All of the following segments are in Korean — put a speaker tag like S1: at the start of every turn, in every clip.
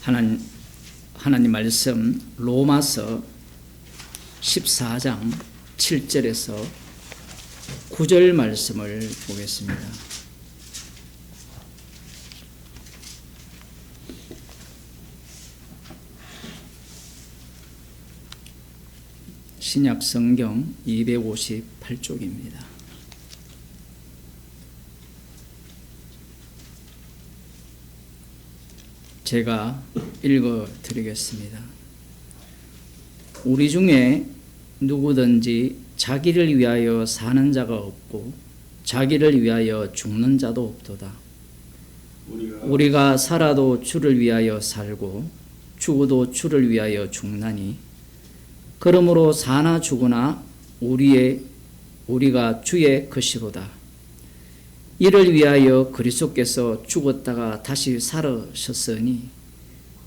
S1: 하나님 말씀 로마서 14장 7절에서 9절 말씀을 보겠습니다. 신약 성경 258쪽입니다. 제가 읽어 드리겠습니다. 우리 중에 누구든지 자기를 위하여 사는 자가 없고 자기를 위하여 죽는 자도 없도다. 우리가 살아도 주를 위하여 살고 죽어도 주를 위하여 죽나니 그러므로 사나 죽으나 우리가 주의 것이로다. 이를 위하여 그리스도께서 죽었다가 다시 살으셨으니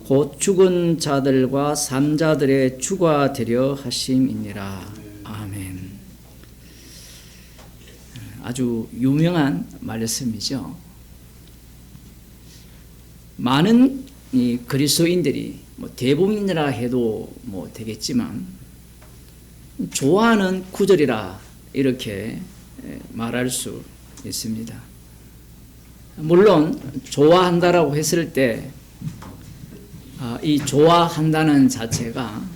S1: 곧 죽은 자들과 산 자들의 주가 되려 하심이니라. 아멘. 아주 유명한 말씀이죠. 많은 이 그리스도인들이 대부분이라 해도 되겠지만 좋아하는 구절이라 이렇게 말할 수 있습니다. 물론 좋아한다라고 했을 때 이 좋아한다는 자체가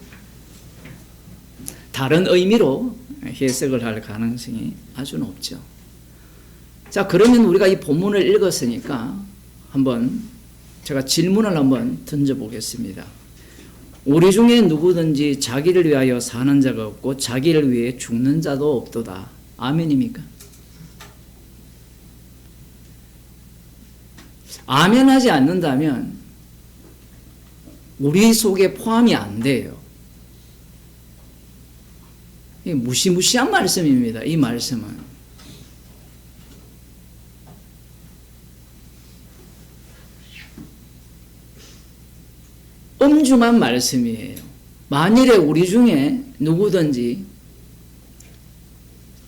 S1: 다른 의미로 해석을 할 가능성이 아주 높죠. 자, 그러면 우리가 이 본문을 읽었으니까 한번 제가 질문을 한번 던져보겠습니다. 우리 중에 누구든지 자기를 위하여 사는 자가 없고 자기를 위해 죽는 자도 없도다. 아멘입니까? 아멘하지 않는다면 우리 속에 포함이 안 돼요. 무시무시한 말씀입니다. 이 말씀은. 엄중한 말씀이에요. 만일에 우리 중에 누구든지,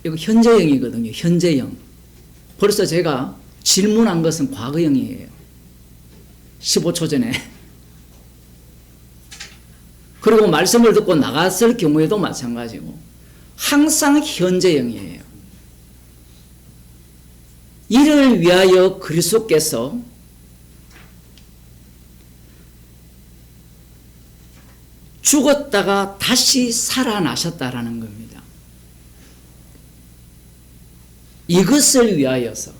S1: 이거 현재형이거든요. 현재형. 벌써 제가 질문한 것은 과거형이에요. 15초 전에. 그리고 말씀을 듣고 나갔을 경우에도 마찬가지고 항상 현재형이에요. 이를 위하여 그리스도께서 죽었다가 다시 살아나셨다라는 겁니다. 이것을 위하여서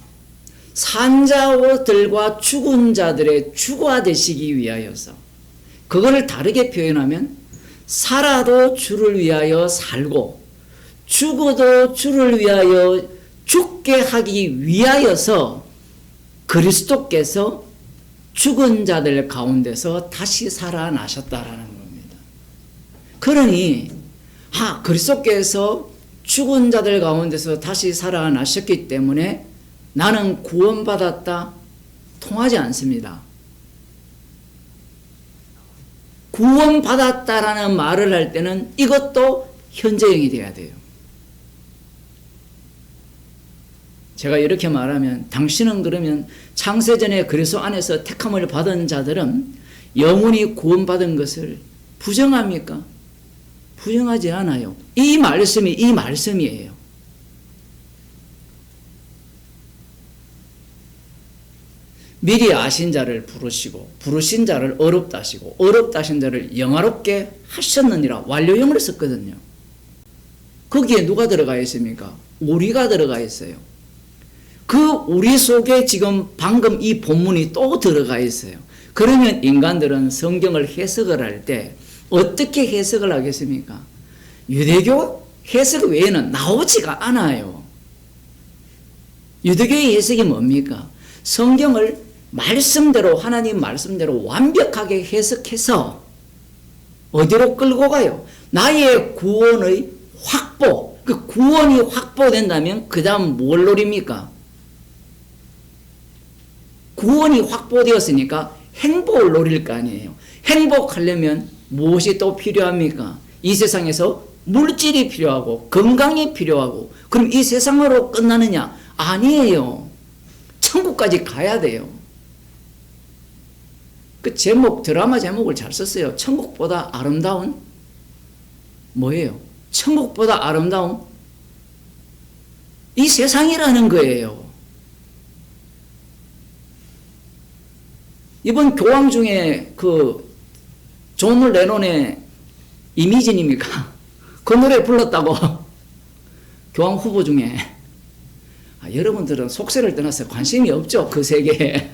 S1: 산 자들과 죽은 자들의 주가 되시기 위하여서, 그거를 다르게 표현하면 살아도 주를 위하여 살고 죽어도 주를 위하여 죽게 하기 위하여서 그리스도께서 죽은 자들 가운데서 다시 살아나셨다라는 겁니다. 그러니 그리스도께서 죽은 자들 가운데서 다시 살아나셨기 때문에 나는 구원받았다, 통하지 않습니다. 구원받았다라는 말을 할 때는 이것도 현재형이 돼야 돼요. 제가 이렇게 말하면 당신은 그러면 창세전에 그리스도 안에서 택함을 받은 자들은 영원히 구원받은 것을 부정합니까? 부정하지 않아요. 이 말씀이에요. 미리 아신 자를 부르시고 부르신 자를 어렵다 하시고 어렵다 하신 자를 영화롭게 하셨느니라. 완료형을 썼거든요. 거기에 누가 들어가 있습니까? 우리가 들어가 있어요. 그 우리 속에 지금 방금 이 본문이 또 들어가 있어요. 그러면 인간들은 성경을 해석을 할 때 어떻게 해석을 하겠습니까? 유대교 해석 외에는 나오지가 않아요. 유대교의 해석이 뭡니까? 성경을 말씀대로, 하나님 말씀대로 완벽하게 해석해서 어디로 끌고 가요? 나의 구원의 확보. 그 구원이 확보된다면 그 다음 뭘 노립니까? 구원이 확보되었으니까 행복을 노릴 거 아니에요. 행복하려면 무엇이 또 필요합니까? 이 세상에서 물질이 필요하고 건강이 필요하고, 그럼 이 세상으로 끝나느냐? 아니에요. 천국까지 가야 돼요. 그 제목, 드라마 제목을 잘 썼어요. 천국보다 아름다운 뭐예요? 천국보다 아름다운 이 세상이라는 거예요. 이번 교황 중에 그 존 레논의 이미진입니까? 그 노래 불렀다고 교황 후보 중에. 여러분들은 속세를 떠나서 관심이 없죠, 그 세계에.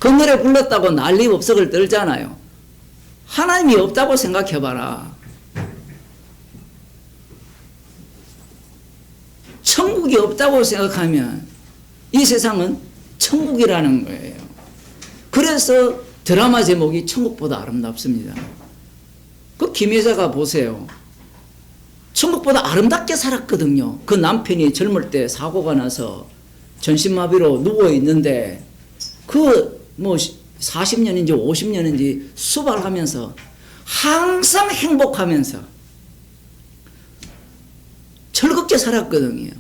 S1: 그 노래 불렀다고 난리 법석을 떨잖아요. 하나님이 없다고 생각해봐라. 천국이 없다고 생각하면 이 세상은 천국이라는 거예요. 그래서 드라마 제목이 천국보다 아름답습니다. 그 김혜자가 보세요. 천국보다 아름답게 살았거든요. 그 남편이 젊을 때 사고가 나서 전신마비로 누워있는데 그 뭐 40년인지 50년인지 수발하면서 항상 행복하면서 즐겁게 살았거든요.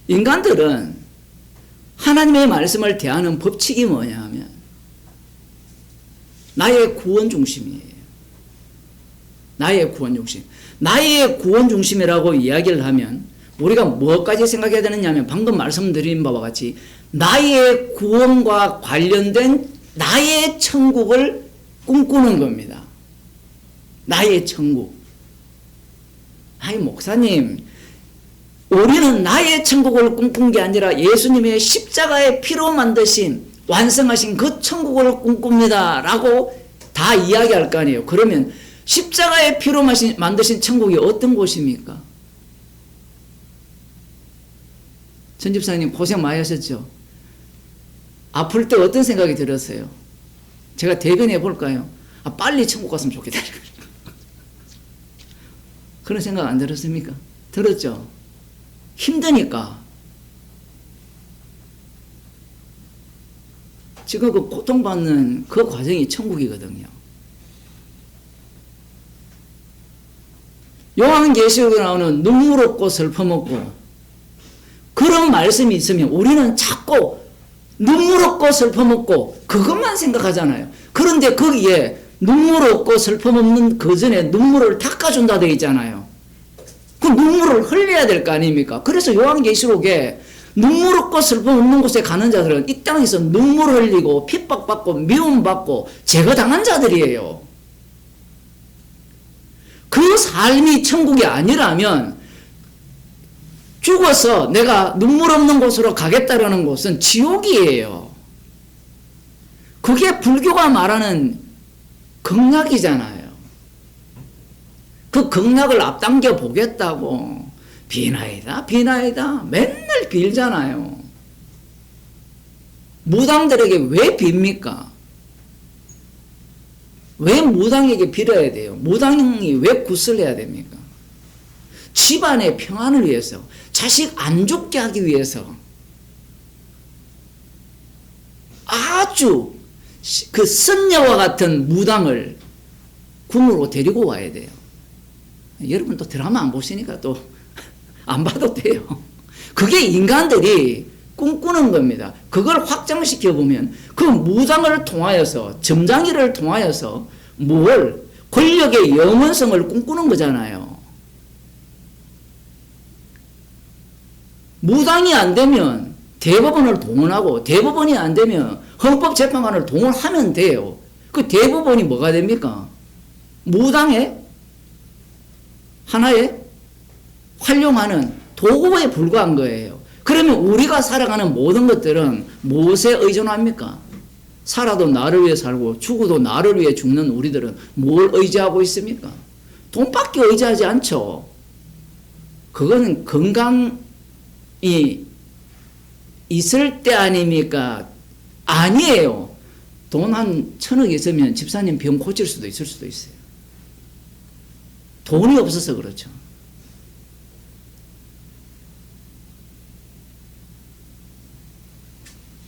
S1: 인간들은 하나님의 말씀을 대하는 법칙이 뭐냐 하면 나의 구원 중심이에요. 나의 구원 중심. 나의 구원 중심이라고 이야기를 하면 우리가 뭐까지 생각해야 되느냐 하면 방금 말씀드린 바와 같이 나의 구원과 관련된 나의 천국을 꿈꾸는 겁니다. 나의 천국. 아이 목사님, 우리는 나의 천국을 꿈꾼 게 아니라 예수님의 십자가의 피로 만드신 완성하신 그 천국을 꿈꿉니다 라고 다 이야기할 거 아니에요. 그러면 십자가의 피로 만드신 천국이 어떤 곳입니까? 전 집사님 고생 많이 하셨죠? 아플 때 어떤 생각이 들었어요? 제가 대변해 볼까요? 빨리 천국 갔으면 좋겠다. 그런 생각 안 들었습니까? 들었죠? 힘드니까. 지금 그 고통받는 그 과정이 천국이거든요. 요한계시록에 나오는 눈물 없고 슬픔 없고 그런 말씀이 있으면 우리는 자꾸 눈물 없고 슬픔 없고 그것만 생각하잖아요. 그런데 거기에 눈물 없고 슬픔 없는 그 전에 눈물을 닦아준다 되어 있잖아요. 그 눈물을 흘려야 될 거 아닙니까? 그래서 요한계시록에 눈물 없고 슬픔 없는 곳에 가는 자들은 이 땅에서 눈물 흘리고 핍박받고 미움받고 제거당한 자들이에요. 그 삶이 천국이 아니라면 죽어서 내가 눈물 없는 곳으로 가겠다라는 곳은 지옥이에요. 그게 불교가 말하는 극락이잖아요. 그 극락을 앞당겨 보겠다고 비나이다 비나이다 맨날 빌잖아요. 무당들에게 왜 빕니까? 왜 무당에게 빌어야 돼요? 무당이 왜 굿을 해야 됩니까? 집안의 평안을 위해서, 자식 안 죽게 하기 위해서 아주 그 선녀와 같은 무당을 궁으로 데리고 와야 돼요. 여러분 또 드라마 안 보시니까 또 안 봐도 돼요. 그게 인간들이 꿈꾸는 겁니다. 그걸 확장시켜 보면 그 무당을 통하여서 점장이를 통하여서 뭘 권력의 영원성을 꿈꾸는 거잖아요. 무당이 안 되면 대법원을 동원하고 대법원이 안 되면 헌법재판관을 동원하면 돼요. 그 대법원이 뭐가 됩니까? 무당의 하나의 활용하는 도구에 불과한 거예요. 그러면 우리가 살아가는 모든 것들은 무엇에 의존합니까? 살아도 나를 위해 살고 죽어도 나를 위해 죽는 우리들은 뭘 의지하고 있습니까? 돈밖에 의지하지 않죠. 그거는 건강이 있을 때 아닙니까? 아니에요. 돈 한 1,000억 있으면 집사님 병 고칠 수도 있을 수도 있어요. 돈이 없어서 그렇죠.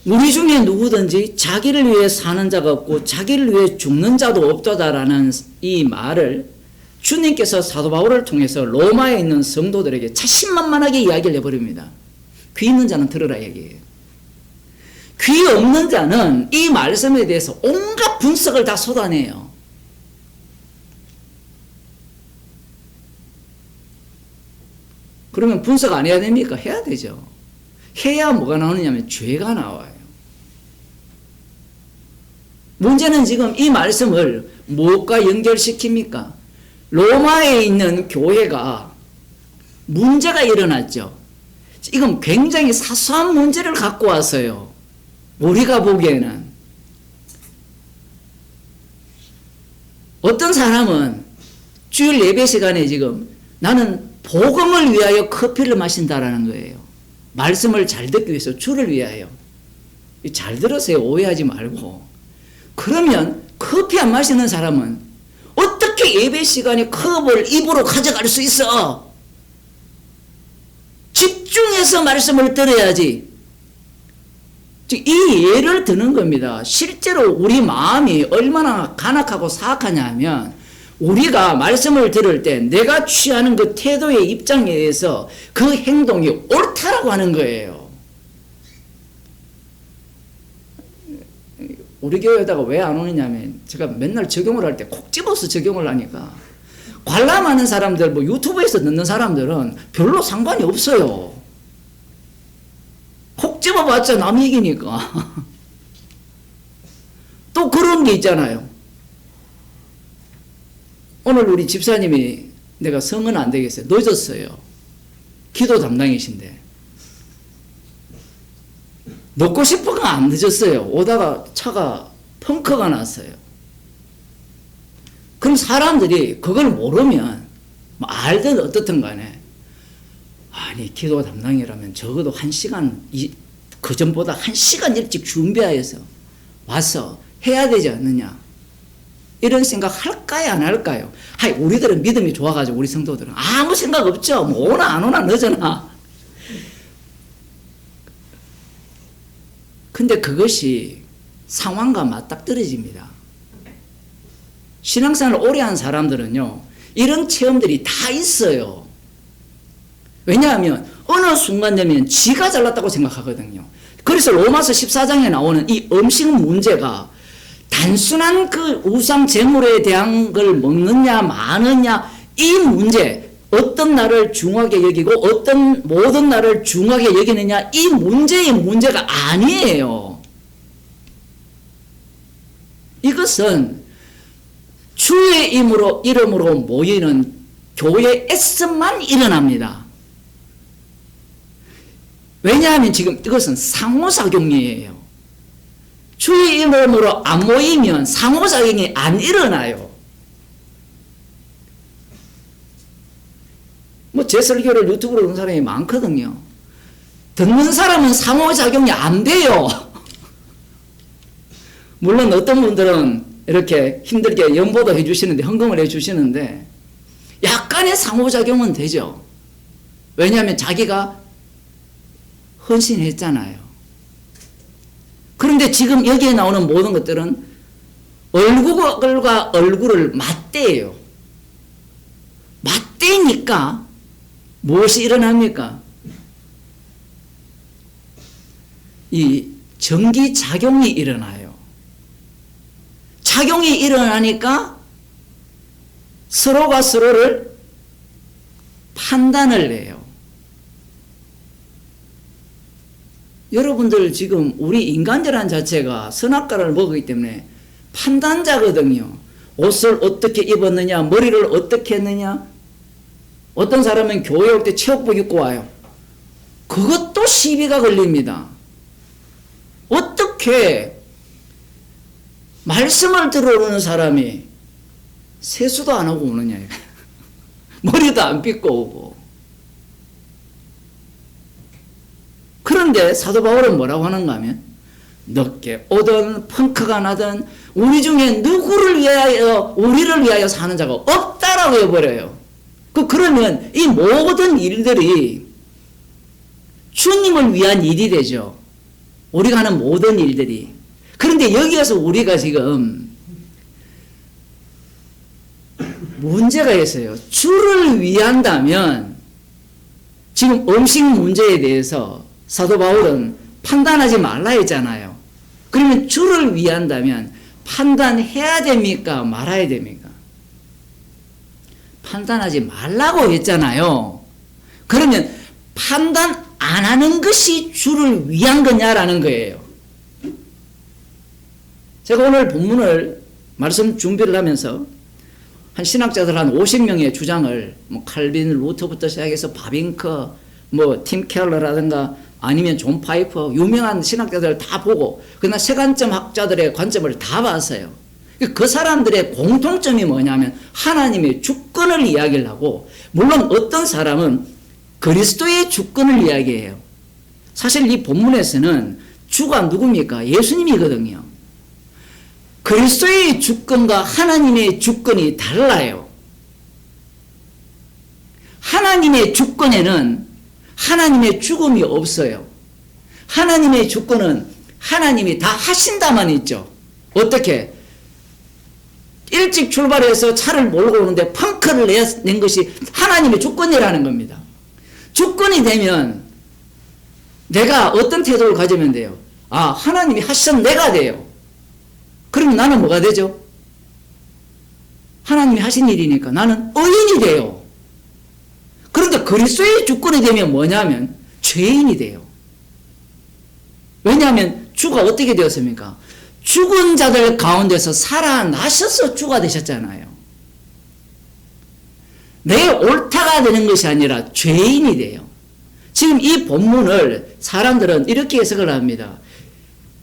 S1: 우리 중에 누구든지 자기를 위해 사는 자가 없고 자기를 위해 죽는 자도 없다라는 이 말을 주님께서 사도 바울을 통해서 로마에 있는 성도들에게 자신만만하게 이야기를 해버립니다. 귀 있는 자는 들으라 얘기해요. 귀 없는 자는 이 말씀에 대해서 온갖 분석을 다 쏟아내요. 그러면 분석 안 해야 됩니까? 해야 되죠. 해야 뭐가 나오느냐면 죄가 나와요. 문제는 지금 이 말씀을 무엇과 연결시킵니까? 로마에 있는 교회가 문제가 일어났죠. 이건 굉장히 사소한 문제를 갖고 왔어요. 우리가 보기에는. 어떤 사람은 주일 예배 시간에 지금 나는 복음을 위하여 커피를 마신다라는 거예요. 말씀을 잘 듣기 위해서 주를 위하여. 잘 들으세요. 오해하지 말고. 그러면 커피 안 마시는 사람은 어떻게 예배 시간에 컵을 입으로 가져갈 수 있어? 집중해서 말씀을 들어야지. 이 예를 드는 겁니다. 실제로 우리 마음이 얼마나 간악하고 사악하냐 하면 우리가 말씀을 들을 때 내가 취하는 그 태도의 입장에 의해서 그 행동이 옳다라고 하는 거예요. 우리 교회에다가 왜 안 오느냐면 제가 맨날 적용을 할 때 콕 집어서 적용을 하니까 관람하는 사람들, 뭐 유튜브에서 듣는 사람들은 별로 상관이 없어요. 콕 집어봤자 남 얘기니까. 또 그런 게 있잖아요. 오늘 우리 집사님이 내가 성은 안 되겠어요. 늦었어요. 기도 담당이신데. 늦고 싶어가 안 늦었어요. 오다가 차가 펑크가 났어요. 그럼 사람들이 그걸 모르면 뭐 알든 어떻든 간에 아니 기도 담당이라면 적어도 1시간 그 전보다 1시간 일찍 준비하여서 와서 해야 되지 않느냐 이런 생각 할까요 안 할까요? 하이 우리들은 믿음이 좋아가지고 우리 성도들은 아무 생각 없죠. 뭐 오나 안 오나 늦으나. 근데 그것이 상황과 맞닥뜨려집니다. 신앙생활을 오래 한 사람들은요, 이런 체험들이 다 있어요. 왜냐하면 어느 순간 되면 지가 잘났다고 생각하거든요. 그래서 로마서 14장에 나오는 이 음식 문제가 단순한 그 우상 제물에 대한 걸 먹느냐 마느냐 이 문제, 어떤 날을 중하게 여기고 어떤 모든 날을 중하게 여기느냐 이 문제의 문제가 아니에요. 이것은 주의 이름으로 모이는 교회에서만 일어납니다. 왜냐하면 지금 이것은 상호작용이에요. 주의 이름으로 안 모이면 상호작용이 안 일어나요. 뭐 제 설교를 유튜브로 듣는 사람이 많거든요. 듣는 사람은 상호작용이 안 돼요. 물론 어떤 분들은 이렇게 힘들게 연보도 해주시는데 헌금을 해주시는데 약간의 상호작용은 되죠. 왜냐하면 자기가 헌신했잖아요. 그런데 지금 여기에 나오는 모든 것들은 얼굴과 얼굴을 맞대요. 맞대니까 무엇이 일어납니까? 이 전기작용이 일어나요. 작용이 일어나니까 서로가 서로를 판단을 해요. 여러분들 지금 우리 인간이라는 자체가 선악과를 먹기 때문에 판단자거든요. 옷을 어떻게 입었느냐, 머리를 어떻게 했느냐. 어떤 사람은 교회 올 때 체육복 입고 와요. 그것도 시비가 걸립니다. 어떻게 말씀을 들어오는 사람이 세수도 안 하고 오느냐. 머리도 안 빗고 오고. 그런데 사도 바울은 뭐라고 하는가 하면 늦게 오든 펑크가 나든 우리 중에 누구를 위하여 우리를 위하여 사는 자가 없다라고 해버려요. 그러면 이 모든 일들이 주님을 위한 일이 되죠. 우리가 하는 모든 일들이. 그런데 여기에서 우리가 지금 문제가 있어요. 주를 위한다면 지금 음식 문제에 대해서 사도 바울은 판단하지 말라 했잖아요. 그러면 주를 위한다면 판단해야 됩니까? 말아야 됩니까? 판단하지 말라고 했잖아요. 그러면 판단 안 하는 것이 주를 위한 거냐라는 거예요. 제가 오늘 본문을 말씀 준비를 하면서 한 신학자들 한 50명의 주장을 뭐 칼빈 루터부터 시작해서 바빙커 팀 켈러라든가 아니면 존 파이퍼 유명한 신학자들 다 보고 그러나 세관점 학자들의 관점을 다 봤어요. 그 사람들의 공통점이 뭐냐면 하나님의 주권을 이야기를 하고 물론 어떤 사람은 그리스도의 주권을 이야기해요. 사실 이 본문에서는 주가 누굽니까? 예수님이거든요. 그리스도의 주권과 하나님의 주권이 달라요. 하나님의 주권에는 하나님의 죽음이 없어요. 하나님의 주권은 하나님이 다 하신다만 있죠. 어떻게? 일찍 출발해서 차를 몰고 오는데 펑크를 낸 것이 하나님의 주권이라는 겁니다. 주권이 되면 내가 어떤 태도를 가지면 돼요? 아, 하나님이 하신 내가 돼요. 그러면 나는 뭐가 되죠? 하나님이 하신 일이니까 나는 의인이 돼요. 그런데 그리스도의 주권이 되면 뭐냐면 죄인이 돼요. 왜냐하면 주가 어떻게 되었습니까? 죽은 자들 가운데서 살아나셔서 주가 되셨잖아요. 내 옳다가 되는 것이 아니라 죄인이 돼요. 지금 이 본문을 사람들은 이렇게 해석을 합니다.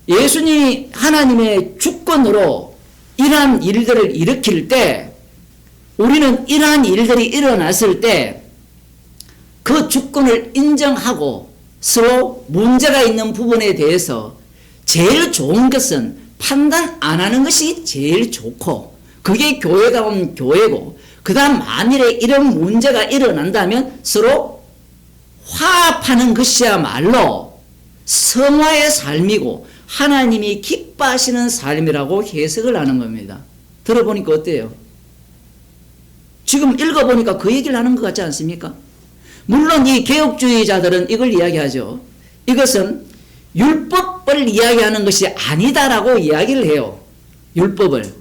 S1: 예수님이 하나님의 주권으로 이러한 일들을 일으킬 때 우리는 이러한 일들이 일어났을 때 그 주권을 인정하고 서로 문제가 있는 부분에 대해서 제일 좋은 것은 판단 안 하는 것이 제일 좋고 그게 교회다운 교회고 그 다음 만일에 이런 문제가 일어난다면 서로 화합하는 것이야말로 성화의 삶이고 하나님이 기뻐하시는 삶이라고 해석을 하는 겁니다. 들어보니까 어때요? 지금 읽어보니까 그 얘기를 하는 것 같지 않습니까? 물론 이 개혁주의자들은 이걸 이야기하죠. 이것은 율법을 이야기하는 것이 아니다라고 이야기를 해요. 율법을.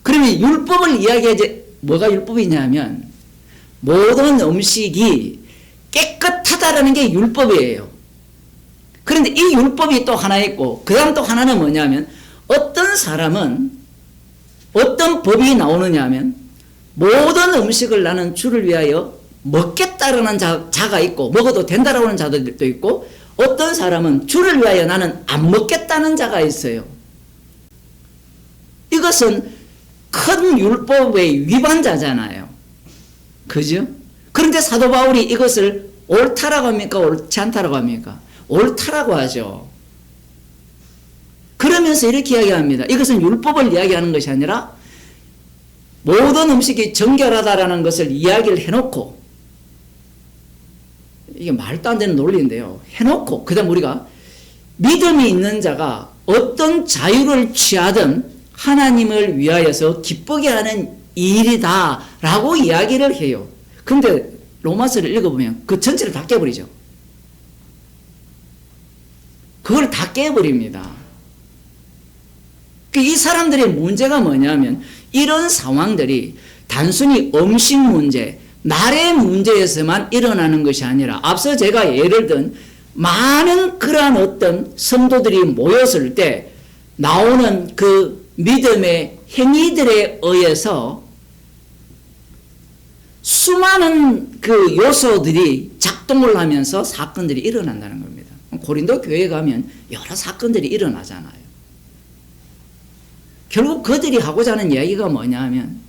S1: 그러면 율법을 이야기하지 뭐가 율법이냐면 모든 음식이 깨끗하다라는 게 율법이에요. 그런데 이 율법이 또 하나 있고 그 다음 또 하나는 뭐냐면 어떤 사람은 어떤 법이 나오느냐 하면 모든 음식을 나는 주를 위하여 먹겠다라는 자가 있고 먹어도 된다라고 하는 자들도 있고 어떤 사람은 주를 위하여 나는 안 먹겠다는 자가 있어요. 이것은 큰 율법의 위반자잖아요. 그죠? 그런데 사도 바울이 이것을 옳다라고 합니까? 옳지 않다라고 합니까? 옳다라고 하죠. 그러면서 이렇게 이야기합니다. 이것은 율법을 이야기하는 것이 아니라 모든 음식이 정결하다라는 것을 이야기를 해놓고 이게 말도 안 되는 논리인데요. 해놓고 그 다음 우리가 믿음이 있는 자가 어떤 자유를 취하든 하나님을 위하여서 기쁘게 하는 일이다 라고 이야기를 해요. 근데 로마서를 읽어보면 그 전체를 다 깨버리죠. 그걸 다 깨버립니다. 이 사람들의 문제가 뭐냐면 이런 상황들이 단순히 음식 문제, 날의 문제에서만 일어나는 것이 아니라 앞서 제가 예를 든 많은 그러한 어떤 성도들이 모였을 때 나오는 그 믿음의 행위들에 의해서 수많은 그 요소들이 작동을 하면서 사건들이 일어난다는 겁니다. 고린도 교회에 가면 여러 사건들이 일어나잖아요. 결국 그들이 하고자 하는 이야기가 뭐냐 하면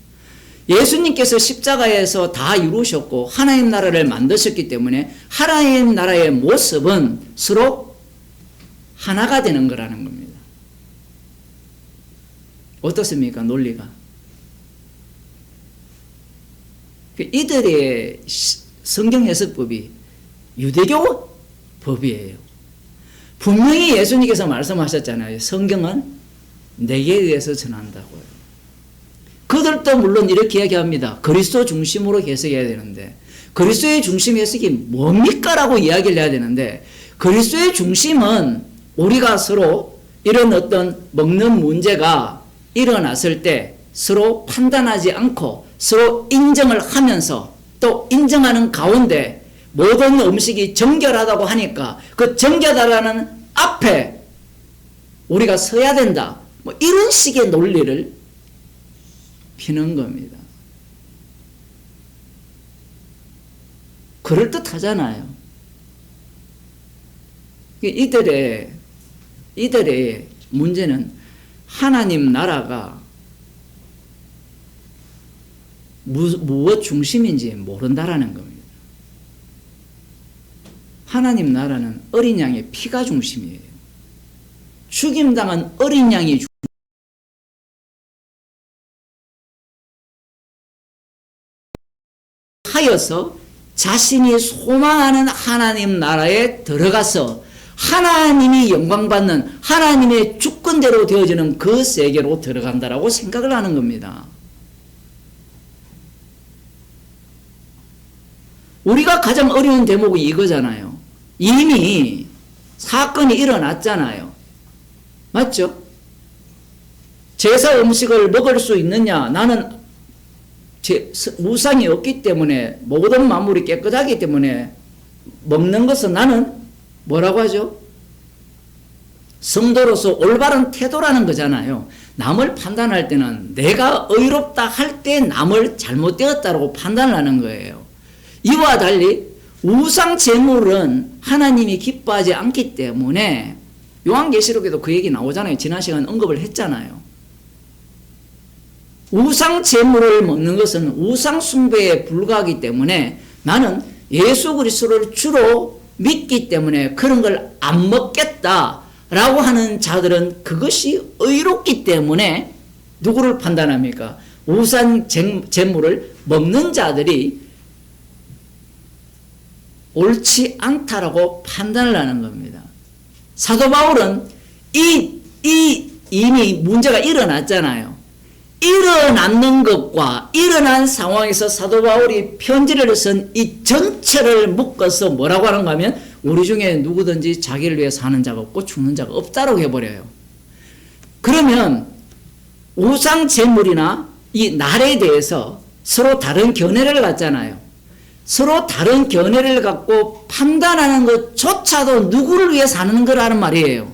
S1: 예수님께서 십자가에서 다 이루셨고 하나님 나라를 만드셨기 때문에 하나님 나라의 모습은 서로 하나가 되는 거라는 겁니다. 어떻습니까? 논리가. 이들의 성경 해석법이 유대교 법이에요. 분명히 예수님께서 말씀하셨잖아요. 성경은 내게 의해서 전한다고요. 그들도 물론 이렇게 이야기합니다. 그리스도 중심으로 해석해야 되는데 그리스도의 중심 해석이 뭡니까? 라고 이야기를 해야 되는데 그리스도의 중심은 우리가 서로 이런 어떤 먹는 문제가 일어났을 때 서로 판단하지 않고 서로 인정을 하면서 또 인정하는 가운데 모든 음식이 정결하다고 하니까 그 정결하다는 앞에 우리가 서야 된다. 뭐 이런 식의 논리를 피는 겁니다. 그럴듯하잖아요. 이들의 문제는 하나님 나라가 무엇 중심인지 모른다라는 겁니다. 하나님 나라는 어린 양의 피가 중심이에요. 죽임당한 어린 양이 하여서 자신이 소망하는 하나님 나라에 들어가서 하나님이 영광받는 하나님의 주권대로 되어지는 그 세계로 들어간다라고 생각을 하는 겁니다. 우리가 가장 어려운 대목이 이거잖아요. 이미 사건이 일어났잖아요. 맞죠? 제사 음식을 먹을 수 있느냐? 나는 우상이 없기 때문에 모든 만물이 깨끗하기 때문에 먹는 것은 나는 뭐라고 하죠? 성도로서 올바른 태도라는 거잖아요. 남을 판단할 때는 내가 의롭다 할 때 남을 잘못되었다고 판단을 하는 거예요. 이와 달리 우상 제물은 하나님이 기뻐하지 않기 때문에 요한계시록에도 그 얘기 나오잖아요. 지난 시간 언급을 했잖아요. 우상 제물을 먹는 것은 우상 숭배에 불과하기 때문에 나는 예수 그리스도를 주로 믿기 때문에 그런 걸 안 먹겠다라고 하는 자들은 그것이 의롭기 때문에 누구를 판단합니까? 우상 제물을 먹는 자들이 옳지 않다라고 판단을 하는 겁니다. 사도 바울은 이미 문제가 일어났잖아요. 일어났는 것과 일어난 상황에서 사도 바울이 편지를 쓴 이 전체를 묶어서 뭐라고 하는가 하면 우리 중에 누구든지 자기를 위해 사는 자가 없고 죽는 자가 없다라고 해버려요. 그러면 우상 제물이나 이 날에 대해서 서로 다른 견해를 갖잖아요. 서로 다른 견해를 갖고 판단하는 것조차도 누구를 위해 사는 거라는 말이에요.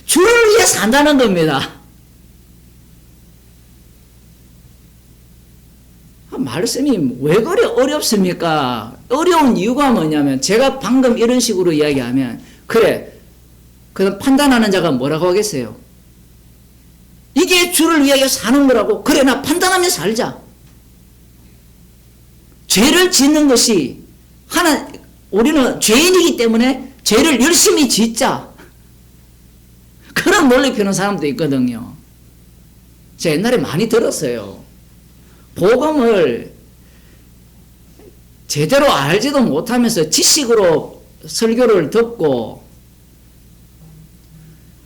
S1: 주를 위해 산다는 겁니다. 말씀이 왜 그리 어렵습니까? 어려운 이유가 뭐냐면 제가 방금 이런 식으로 이야기하면 그래 그럼 판단하는 자가 뭐라고 하겠어요? 이게 주를 위하여 사는 거라고. 그래 나 판단하며 살자. 죄를 짓는 것이 우리는 죄인이기 때문에 죄를 열심히 짓자. 그런 논리 펴는 사람도 있거든요. 제가 옛날에 많이 들었어요. 복음을 제대로 알지도 못하면서 지식으로 설교를 듣고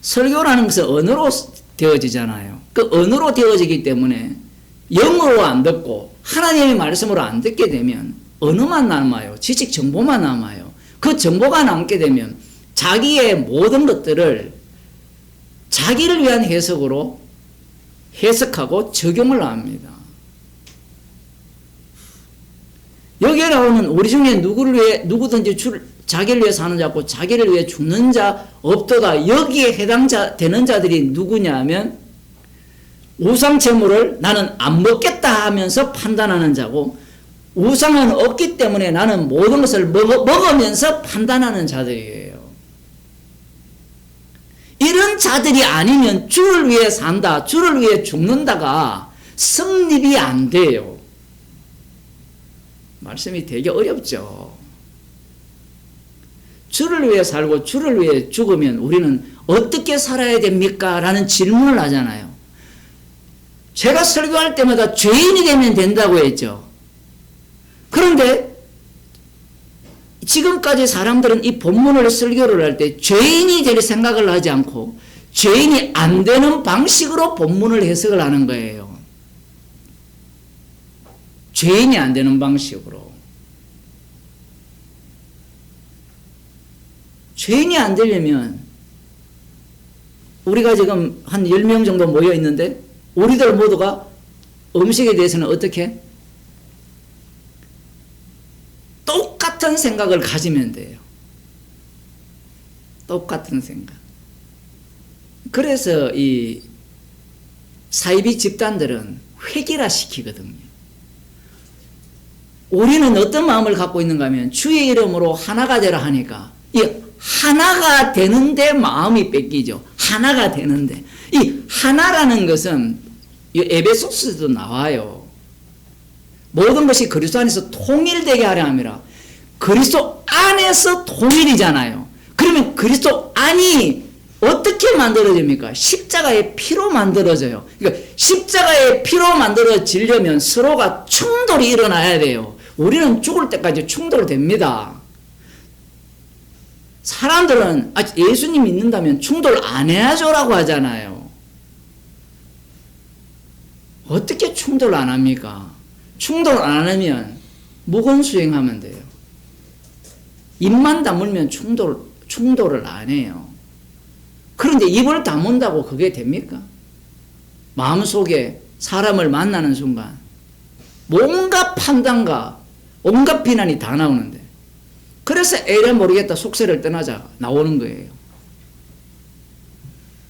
S1: 설교라는 것은 언어로 되어지잖아요. 그 언어로 되어지기 때문에 영어로 안 듣고 하나님의 말씀으로 안 듣게 되면 언어만 남아요. 지식 정보만 남아요. 그 정보가 남게 되면 자기의 모든 것들을 자기를 위한 해석으로 해석하고 적용을 합니다. 여기에 나오는 우리 중에 누구든지 자기를 위해 사는 자 없고 자기를 위해 죽는 자 없도다. 여기에 되는 자들이 누구냐 하면 우상 제물을 나는 안 먹겠다 하면서 판단하는 자고 우상은 없기 때문에 나는 모든 것을 먹으면서 판단하는 자들이에요. 이런 자들이 아니면 주를 위해 산다, 주를 위해 죽는다가 성립이 안 돼요. 말씀이 되게 어렵죠. 주를 위해 살고 주를 위해 죽으면 우리는 어떻게 살아야 됩니까? 라는 질문을 하잖아요. 제가 설교할 때마다 죄인이 되면 된다고 했죠. 그런데 지금까지 사람들은 이 본문을 설교를 할 때 죄인이 될 생각을 하지 않고 죄인이 안 되는 방식으로 본문을 해석을 하는 거예요. 죄인이 안 되는 방식으로. 죄인이 안 되려면 우리가 지금 한 10명 정도 모여 있는데 우리들 모두가 음식에 대해서는 어떻게? 똑같은 생각을 가지면 돼요. 똑같은 생각. 그래서 이 사이비 집단들은 획일화 시키거든요. 우리는 어떤 마음을 갖고 있는가 하면 주의 이름으로 하나가 되라 하니까 이 하나가 되는데 마음이 뺏기죠. 하나가 되는데. 이 하나라는 것은 에베소서에도 나와요. 모든 것이 그리스도 안에서 통일되게 하려 함이라. 그리스도 안에서 통일이잖아요. 그러면 그리스도 안이 어떻게 만들어집니까? 십자가의 피로 만들어져요. 그러니까 십자가의 피로 만들어지려면 서로가 충돌이 일어나야 돼요. 우리는 죽을 때까지 충돌됩니다. 사람들은 예수님 믿는다면 충돌 안 해야죠라고 하잖아요. 어떻게 충돌 안 합니까? 충돌 안 하면 무건 수행하면 돼요. 입만 다물면 충돌을 안 해요. 그런데 입을 다문다고 그게 됩니까? 마음속에 사람을 만나는 순간 온갖 판단과 온갖 비난이 다 나오는데 그래서 에라 모르겠다 속세를 떠나자 나오는 거예요.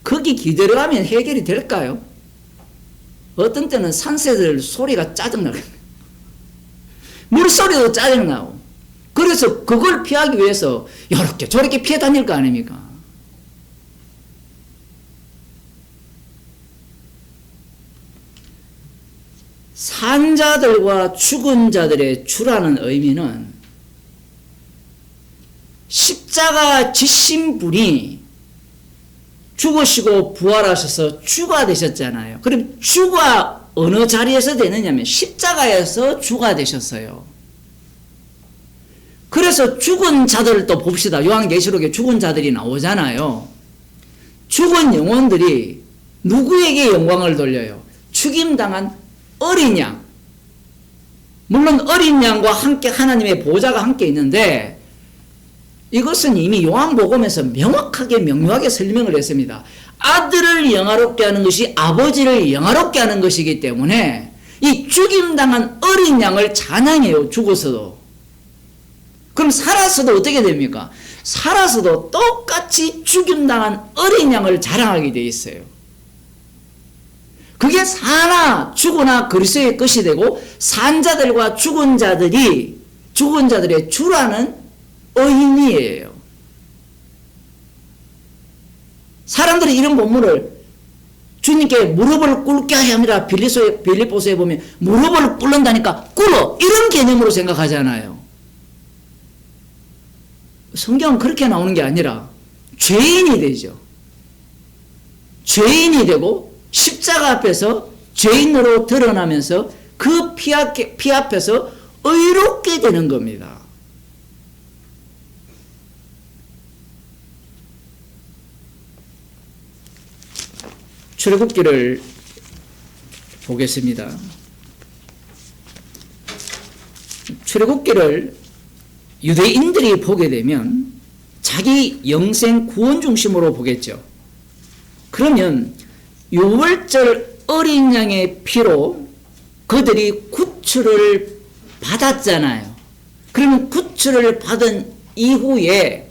S1: 거기 기대로 하면 해결이 될까요? 어떤 때는 산새들 소리가 짜증나거든요. 물소리도 짜증나고. 그래서 그걸 피하기 위해서 이렇게 저렇게 피해 다닐 거 아닙니까? 산 자들과 죽은 자들의 주라는 의미는 십자가 지신 분이 죽으시고 부활하셔서 주가 되셨잖아요. 그럼 주가 어느 자리에서 되느냐면 십자가에서 주가 되셨어요. 그래서 죽은 자들을 또 봅시다. 요한계시록에 죽은 자들이 나오잖아요. 죽은 영혼들이 누구에게 영광을 돌려요? 죽임당한 어린 양. 물론 어린 양과 함께 하나님의 보좌가 함께 있는데 이것은 이미 요한복음에서 명확하게 명료하게 설명을 했습니다. 아들을 영화롭게 하는 것이 아버지를 영화롭게 하는 것이기 때문에 이 죽임당한 어린 양을 찬양해요. 죽어서도. 그럼 살아서도 어떻게 됩니까? 살아서도 똑같이 죽임당한 어린 양을 자랑하게 돼 있어요. 그게 사나 죽으나 그리스도의 것이 되고 산자들과 죽은 자들의 주라는 의미예요. 사람들이 이런 본문을 주님께 무릎을 꿇게 하야 합니다. 빌립보서에 보면 무릎을 꿇는다니까 꿇어 이런 개념으로 생각하잖아요. 성경은 그렇게 나오는 게 아니라 죄인이 되죠. 죄인이 되고 십자가 앞에서 죄인으로 드러나면서 그 피 앞에서 의롭게 되는 겁니다. 출애굽기를 보겠습니다. 출애굽기를 유대인들이 보게 되면 자기 영생 구원 중심으로 보겠죠. 그러면 유월절 어린 양의 피로 그들이 구출을 받았잖아요. 그러면 구출을 받은 이후에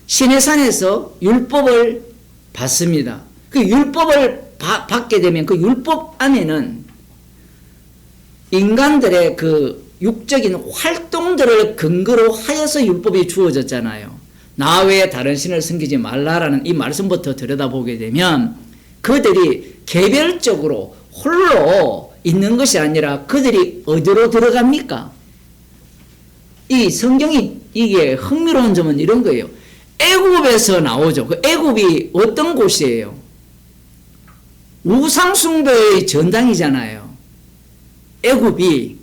S1: 시내산에서 율법을 받습니다. 그 율법을 받게 되면 그 율법 안에는 인간들의 그 육적인 활동들을 근거로 하여서 율법이 주어졌잖아요. 나 외에 다른 신을 섬기지 말라라는 이 말씀부터 들여다보게 되면 그들이 개별적으로 홀로 있는 것이 아니라 그들이 어디로 들어갑니까? 이 성경이 이게 흥미로운 점은 이런 거예요. 애굽에서 나오죠. 그 애굽이 어떤 곳이에요? 우상숭배의 전당이잖아요. 애굽이.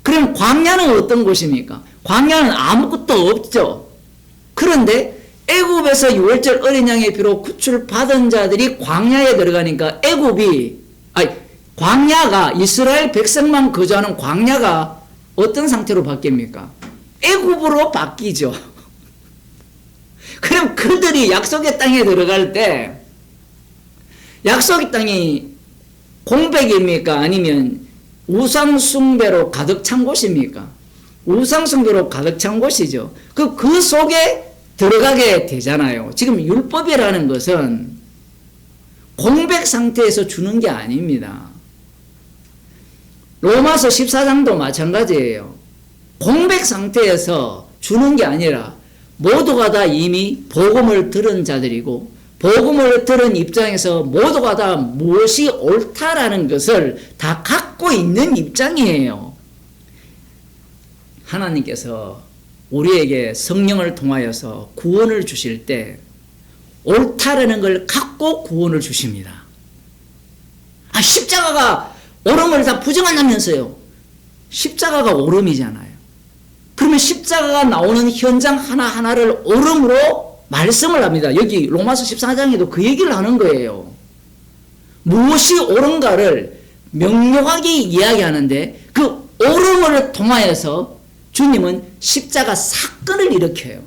S1: 그럼 광야는 어떤 곳입니까? 광야는 아무것도 없죠. 그런데 애굽에서 유월절 어린 양의 피로 구출받은 자들이 광야에 들어가니까 광야가 이스라엘 백성만 거주하는 광야가 어떤 상태로 바뀝니까? 애굽으로 바뀌죠. 그럼 그들이 약속의 땅에 들어갈 때 약속의 땅이 공백입니까? 아니면 우상숭배로 가득 찬 곳입니까? 우상숭배로 가득 찬 곳이죠. 그 속에 들어가게 되잖아요. 지금 율법이라는 것은 공백 상태에서 주는 게 아닙니다. 로마서 14장도 마찬가지예요. 공백 상태에서 주는 게 아니라 모두가 다 이미 복음을 들은 자들이고 복음을 들은 입장에서 모두가 다 무엇이 옳다라는 것을 다 갖고 있는 입장이에요. 하나님께서 우리에게 성령을 통하여서 구원을 주실 때 옳다라는 걸 갖고 구원을 주십니다. 십자가가 옳음을 다 부정한다면서요. 십자가가 옳음이잖아요. 그러면 십자가가 나오는 현장 하나하나를 옳음으로 말씀을 합니다. 여기 로마서 14장에도 그 얘기를 하는 거예요. 무엇이 옳은가를 명료하게 이야기하는데 그 옳음을 통하여서 주님은 십자가 사건을 일으켜요.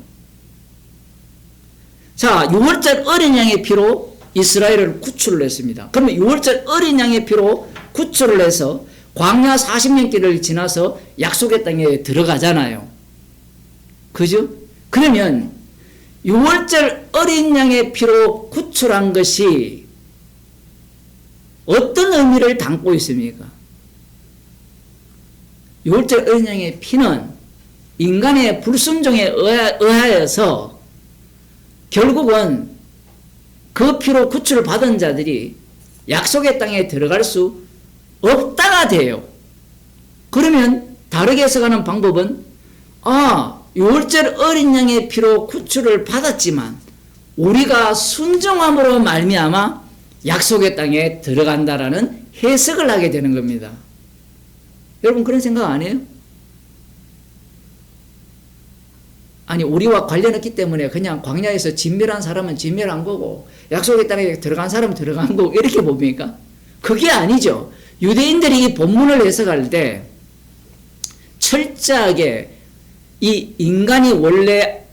S1: 자, 6월절 어린 양의 피로 이스라엘을 구출을 했습니다. 그러면 6월절 어린 양의 피로 구출을 해서 광야 40년 길을 지나서 약속의 땅에 들어가잖아요. 그죠? 그러면 6월절 어린 양의 피로 구출한 것이 어떤 의미를 담고 있습니까? 6월절 어린 양의 피는 인간의 불순종에 의하여서 결국은 그 피로 구출을 받은 자들이 약속의 땅에 들어갈 수 없다가 돼요. 그러면 다르게 해석하는 방법은 6월절 어린 양의 피로 구출을 받았지만 우리가 순종함으로 말미암아 약속의 땅에 들어간다라는 해석을 하게 되는 겁니다. 여러분 그런 생각 안 해요? 아니 우리와 관련했기 때문에 그냥 광야에서 진멸한 사람은 진멸한 거고 약속의 땅에 들어간 사람은 들어간 거고 이렇게 봅니까? 그게 아니죠. 유대인들이 이 본문을 해석할 때 철저하게 이 인간이 원래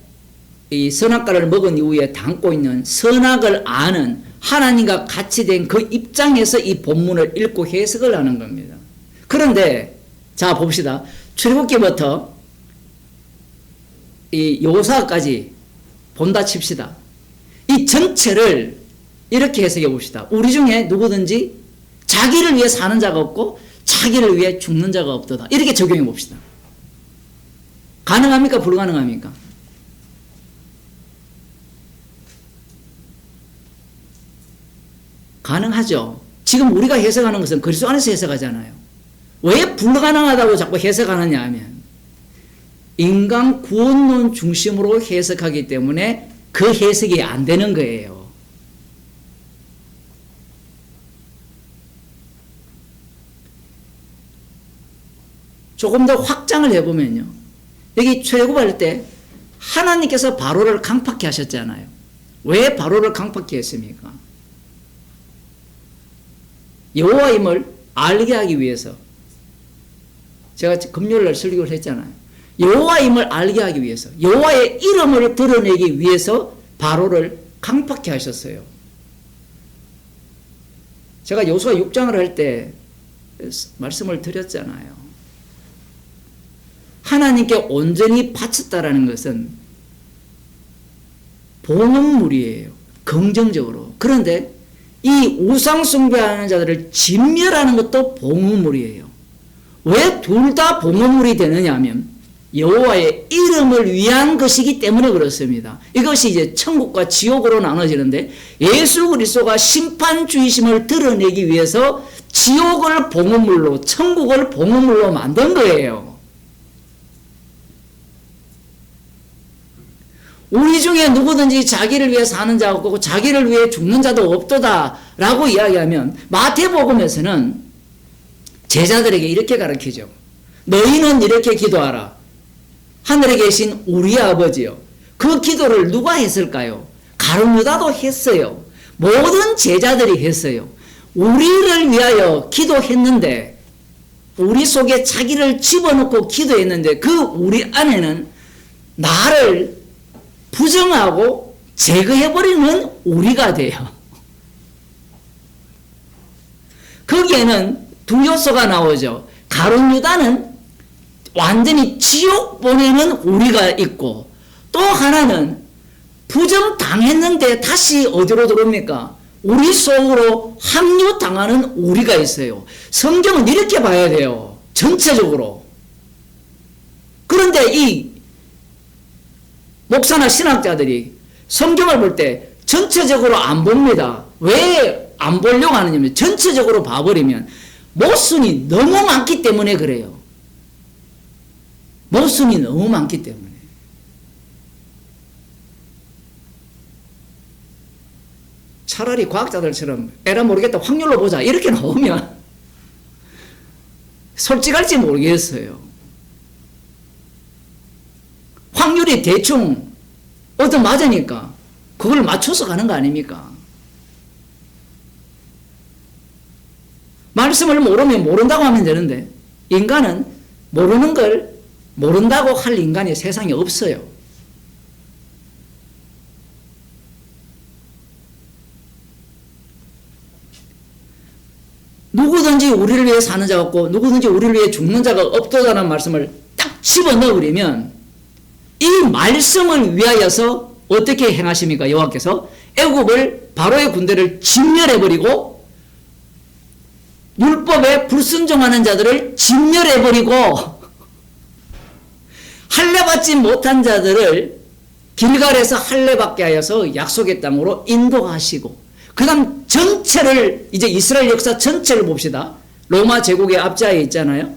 S1: 이 선악과를 먹은 이후에 담고 있는 선악을 아는 하나님과 같이 된 그 입장에서 이 본문을 읽고 해석을 하는 겁니다. 그런데 자 봅시다. 출애굽기부터 이 여호수아까지 본다 칩시다. 이 전체를 이렇게 해석해 봅시다. 우리 중에 누구든지 자기를 위해 사는 자가 없고 자기를 위해 죽는 자가 없도다. 이렇게 적용해 봅시다. 가능합니까? 불가능합니까? 가능하죠. 지금 우리가 해석하는 것은 그리스도 안에서 해석하잖아요. 왜 불가능하다고 자꾸 해석하느냐 하면 인간 구원론 중심으로 해석하기 때문에 그 해석이 안 되는 거예요. 조금 더 확장을 해보면요. 여기 출애굽할 때 하나님께서 바로를 강팍케 하셨잖아요. 왜 바로를 강팍케 했습니까? 여호와임을 알게 하기 위해서. 제가 금요일날 설교를 했잖아요. 여호와임을 알게 하기 위해서, 여호와의 이름을 드러내기 위해서 바로를 강팍케 하셨어요. 제가 여호수아 6장을 할 때 말씀을 드렸잖아요. 하나님께 온전히 바쳤다라는 것은 봉헌물이에요. 긍정적으로. 그런데 이 우상 숭배하는 자들을 진멸하는 것도 봉헌물이에요. 왜 둘 다 봉헌물이 되느냐 하면 여호와의 이름을 위한 것이기 때문에 그렇습니다. 이것이 이제 천국과 지옥으로 나눠지는데 예수 그리스도가 심판주의심을 드러내기 위해서 지옥을 봉헌물로 천국을 봉헌물로 만든 거예요. 우리 중에 누구든지 자기를 위해 사는 자가 없고 자기를 위해 죽는 자도 없도다 라고 이야기하면 마태복음에서는 제자들에게 이렇게 가르치죠. 너희는 이렇게 기도하라. 하늘에 계신 우리 아버지요. 그 기도를 누가 했을까요? 가룟 유다도 했어요. 모든 제자들이 했어요. 우리를 위하여 기도했는데 우리 속에 자기를 집어넣고 기도했는데 그 우리 안에는 나를 부정하고 제거해버리는 우리가 돼요. 거기에는 두 요소가 나오죠. 가룟 유다는 완전히 지옥 보내는 우리가 있고, 또 하나는 부정당했는데 다시 어디로 들어옵니까? 우리 속으로 합류당하는 우리가 있어요. 성경은 이렇게 봐야 돼요. 전체적으로. 그런데 이 목사나 신학자들이 성경을 볼 때 전체적으로 안 봅니다. 왜 안 보려고 하느냐면 전체적으로 봐버리면 모순이 너무 많기 때문에 그래요. 모순이 너무 많기 때문에. 차라리 과학자들처럼 에라 모르겠다 확률로 보자 이렇게 나오면 솔직할지 모르겠어요. 확률이 대충 얻어맞으니까 그걸 맞춰서 가는 거 아닙니까? 말씀을 모르면 모른다고 하면 되는데 인간은 모르는 걸 모른다고 할 인간이 세상에 없어요. 누구든지 우리를 위해 사는 자가 없고 누구든지 우리를 위해 죽는 자가 없다는 말씀을 딱 집어넣으려면 이 말씀을 위하여서 어떻게 행하십니까? 여호와께서 애굽을 바로의 군대를 진멸해버리고 율법에 불순종하는 자들을 진멸해버리고 할례받지 못한 자들을 길갈에서 할례받게 하여서 약속의 땅으로 인도하시고 그 다음 전체를 이제 이스라엘 역사 전체를 봅시다. 로마 제국의 앞자에 있잖아요.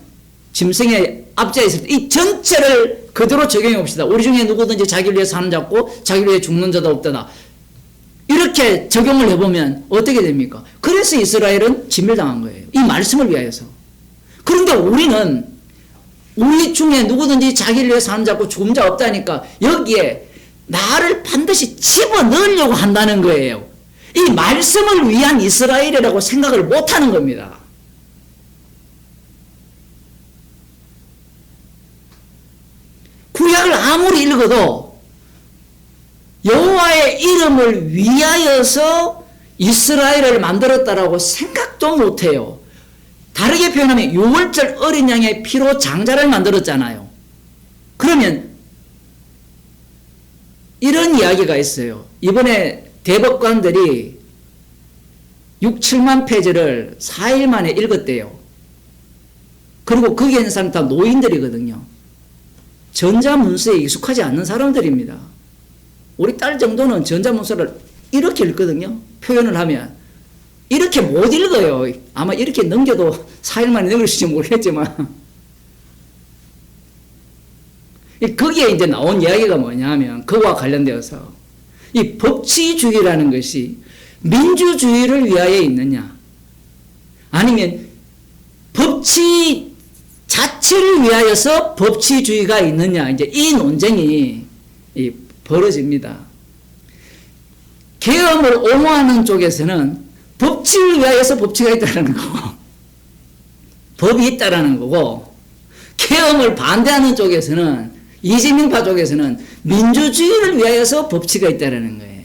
S1: 짐승의 앞자에 있을 때 이 전체를 그대로 적용해 봅시다. 우리 중에 누구든지 자기를 위해 사는 자 없고 자기를 위해 죽는 자도 없다다. 이렇게 적용을 해보면 어떻게 됩니까? 그래서 이스라엘은 진멸당한 거예요. 이 말씀을 위하여서. 그런데 우리는 우리 중에 누구든지 자기를 위해 사는 자 없고 죽은 자 없다니까 여기에 나를 반드시 집어넣으려고 한다는 거예요. 이 말씀을 위한 이스라엘이라고 생각을 못하는 겁니다. 구약을 아무리 읽어도 여호와의 이름을 위하여서 이스라엘을 만들었다라고 생각도 못해요. 다르게 표현하면 6월절 어린 양의 피로 장자를 만들었잖아요. 그러면 이런 이야기가 있어요. 이번에 대법관들이 6, 7만 페이지를 4일 만에 읽었대요. 그리고 거기에 있는 사람 다 노인들이거든요. 전자문서에 익숙하지 않는 사람들입니다. 우리 딸 정도는 전자문서를 이렇게 읽거든요. 표현을 하면. 이렇게 못 읽어요. 아마 이렇게 넘겨도 4일 만에 넘길지 모르겠지만. 거기에 이제 나온 이야기가 뭐냐면 그와 관련되어서 이 법치주의라는 것이 민주주의를 위하여 있느냐 아니면 법치 자체를 위하여서 법치주의가 있느냐 이제 이 논쟁이 벌어집니다. 계엄을 옹호하는 쪽에서는 법치를 위하여서 법치가 있다는 거고 법이 있다는 거고 계엄을 반대하는 쪽에서는 이재명파 쪽에서는 민주주의를 위하여서 법치가 있다는 거예요.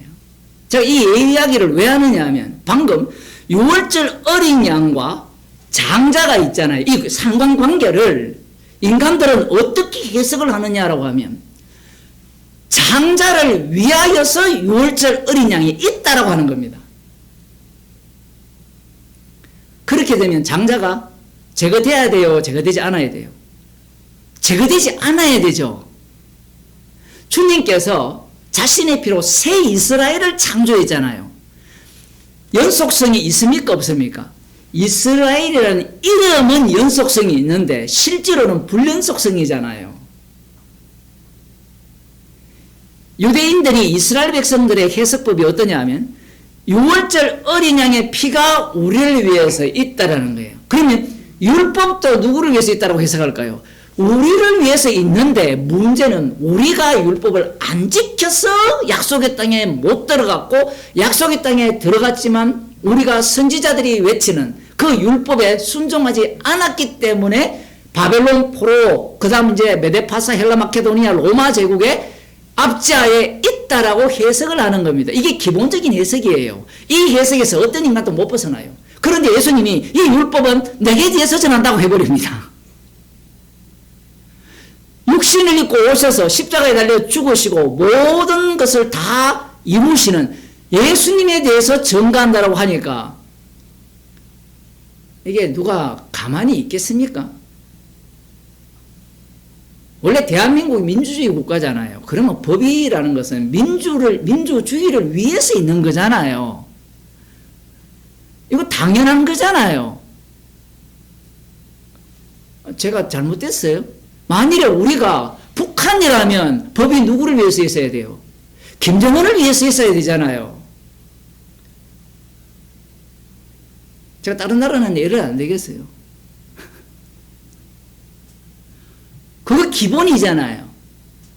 S1: 제가 이 이야기를 왜 하느냐 하면 방금 6월절 어린 양과 장자가 있잖아요. 이 상관관계를 인간들은 어떻게 해석을 하느냐라고 하면 장자를 위하여서 6월절 어린 양이 있다라고 하는 겁니다. 그렇게 되면 장자가 제거돼야 돼요? 제거되지 않아야 돼요? 제거되지 않아야 되죠. 주님께서 자신의 피로 새 이스라엘을 창조했잖아요. 연속성이 있습니까? 없습니까? 이스라엘이라는 이름은 연속성이 있는데 실제로는 불연속성이잖아요. 유대인들이 이스라엘 백성들의 해석법이 어떠냐 하면 6월절 어린 양의 피가 우리를 위해서 있다라는 거예요. 그러면 율법도 누구를 위해서 있다고 해석할까요? 우리를 위해서 있는데 문제는 우리가 율법을 안 지켜서 약속의 땅에 못 들어갔고 약속의 땅에 들어갔지만 우리가 선지자들이 외치는 그 율법에 순종하지 않았기 때문에 바벨론 포로 그 다음 이제 메데파사 헬라 마케도니아 로마 제국의 압자에 있다라고 해석을 하는 겁니다. 이게 기본적인 해석이에요. 이 해석에서 어떤 인간도 못 벗어나요. 그런데 예수님이 이 율법은 내게 대해서 전한다고 해버립니다. 육신을 입고 오셔서 십자가에 달려 죽으시고 모든 것을 다 이루시는 예수님에 대해서 전가한다고 하니까 이게 누가 가만히 있겠습니까? 원래 대한민국이 민주주의 국가잖아요. 그러면 법이라는 것은 민주주의를 위해서 있는 거잖아요. 이거 당연한 거잖아요. 제가 잘못됐어요? 만일에 우리가 북한이라면 법이 누구를 위해서 있어야 돼요? 김정은을 위해서 있어야 되잖아요. 제가 다른 나라는 예를 안 되겠어요. 그거 기본이잖아요.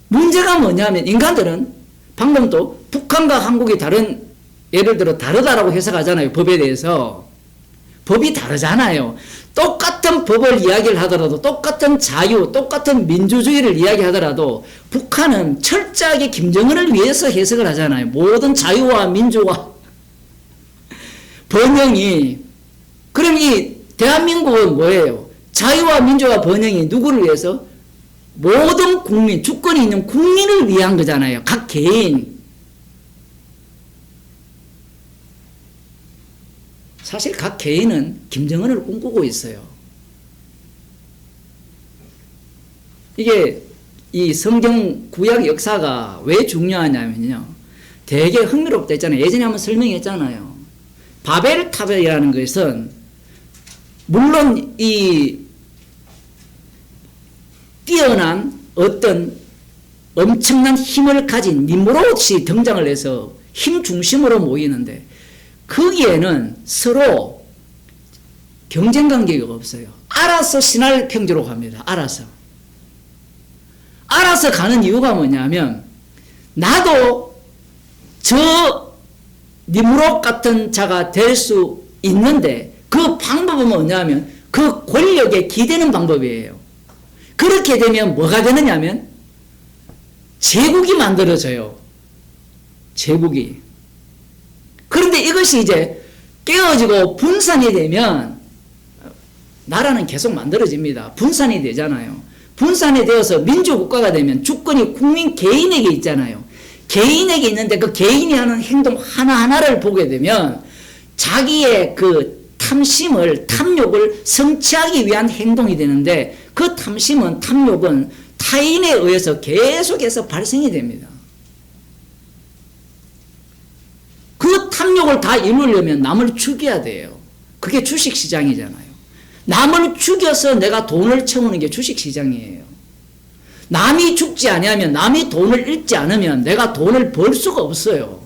S1: 문제가 뭐냐면 인간들은 방금도 북한과 한국이 다른 예를 들어 다르다라고 해석하잖아요. 법에 대해서. 법이 다르잖아요. 똑같은 법을 이야기를 하더라도 똑같은 자유, 똑같은 민주주의를 이야기하더라도 북한은 철저하게 김정은을 위해서 해석을 하잖아요. 모든 자유와 민주와 번영이. 그럼 이 대한민국은 뭐예요? 자유와 민주와 번영이 누구를 위해서? 모든 국민, 주권이 있는 국민을 위한 거잖아요. 각 개인. 사실 각 개인은 김정은을 꿈꾸고 있어요. 이게 이 성경 구약 역사가 왜 중요하냐면요. 되게 흥미롭다 했잖아요. 예전에 한번 설명했잖아요. 바벨탑이라는 것은 물론 이 뛰어난 어떤 엄청난 힘을 가진 니므롯이 등장을 해서 힘 중심으로 모이는데 거기에는 서로 경쟁 관계가 없어요. 알아서 신할 평지로 갑니다. 알아서 가는 이유가 뭐냐면 나도 저 니므롯 같은 자가 될 수 있는데 그 방법은 뭐냐면 그 권력에 기대는 방법이에요. 그렇게 되면 뭐가 되느냐면 제국이 만들어져요. 제국이. 그런데 이것이 이제 깨어지고 분산이 되면 나라는 계속 만들어집니다. 분산이 되잖아요. 분산이 되어서 민주국가가 되면 주권이 국민 개인에게 있잖아요. 개인에게 있는데 그 개인이 하는 행동 하나하나를 보게 되면 자기의 그 탐욕을 성취하기 위한 행동이 되는데 그 탐욕은 타인에 의해서 계속해서 발생이 됩니다. 그 탐욕을 다 이루려면 남을 죽여야 돼요. 그게 주식시장이잖아요. 남을 죽여서 내가 돈을 채우는 게 주식시장이에요. 남이 죽지 않으면, 남이 돈을 잃지 않으면 내가 돈을 벌 수가 없어요.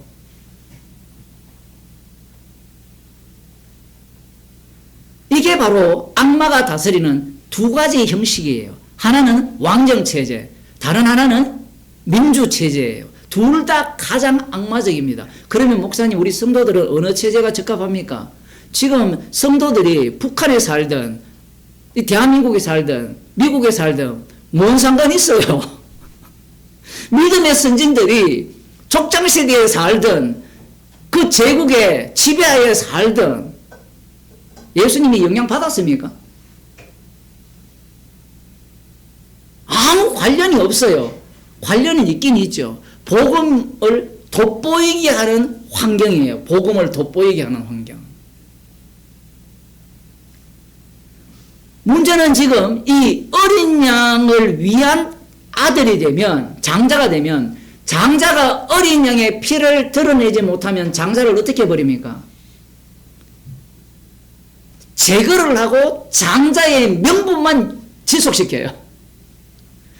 S1: 이게 바로 악마가 다스리는 두 가지 형식이에요. 하나는 왕정체제, 다른 하나는 민주체제예요. 둘 다 가장 악마적입니다. 그러면 목사님, 우리 성도들은 어느 체제가 적합합니까? 지금 성도들이 북한에 살든 대한민국에 살든 미국에 살든 뭔 상관이 있어요? 믿음의 선진들이 족장시대에 살든 그 제국의 지배하에 살든 예수님이 영향 받았습니까? 아무 관련이 없어요. 관련은 있긴 있죠. 복음을 돋보이게 하는 환경이에요. 복음을 돋보이게 하는 환경. 문제는 지금 이 어린 양을 위한 아들이 되면, 장자가 되면, 장자가 어린 양의 피를 드러내지 못하면 장자를 어떻게 해버립니까? 제거를 하고 장자의 명분만 지속시켜요.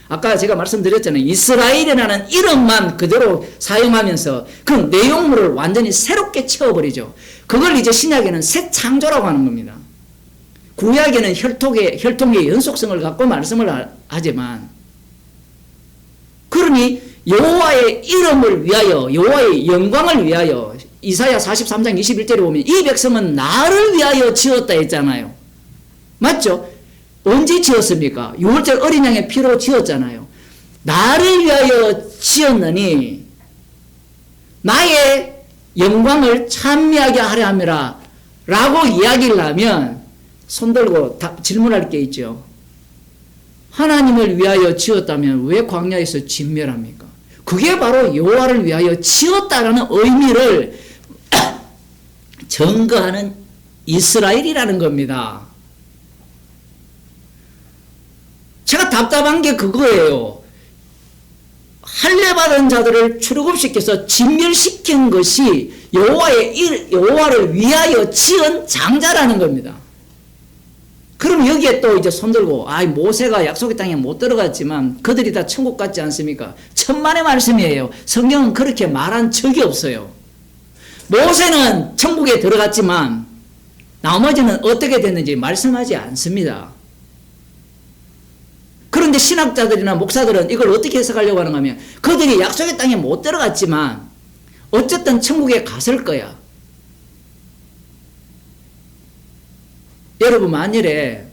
S1: 아까 제가 말씀드렸잖아요. 이스라엘이라는 이름만 그대로 사용하면서 그 내용물을 완전히 새롭게 채워버리죠. 그걸 이제 신약에는 새 창조라고 하는 겁니다. 구약에는 혈통의 연속성을 갖고 말씀을 하지만, 그러니 여호와의 이름을 위하여, 여호와의 영광을 위하여, 이사야 43장 21절에 보면 이 백성은 나를 위하여 지었다 했잖아요. 맞죠? 언제 지었습니까? 6월절 어린 양의 피로 지었잖아요. 나를 위하여 지었느니 나의 영광을 찬미하게 하려 함이라 라고 이야기를 하면 손들고 질문할 게 있죠. 하나님을 위하여 지었다면 왜 광야에서 진멸합니까? 그게 바로 여호와를 위하여 지었다라는 의미를 증거하는 이스라엘이라는 겁니다. 제가 답답한 게 그거예요. 할례받은 자들을 출애굽시켜서 진멸시킨 것이 여호와를 위하여 지은 장자라는 겁니다. 그럼 여기에 또 이제 손들고 모세가 약속의 땅에 못 들어갔지만 그들이 다 천국 갔지 않습니까? 천만의 말씀이에요. 성경은 그렇게 말한 적이 없어요. 모세는 천국에 들어갔지만 나머지는 어떻게 됐는지 말씀하지 않습니다. 그런데 신학자들이나 목사들은 이걸 어떻게 해석하려고 하는가 하면 그들이 약속의 땅에 못 들어갔지만 어쨌든 천국에 갔을 거야. 여러분 만일에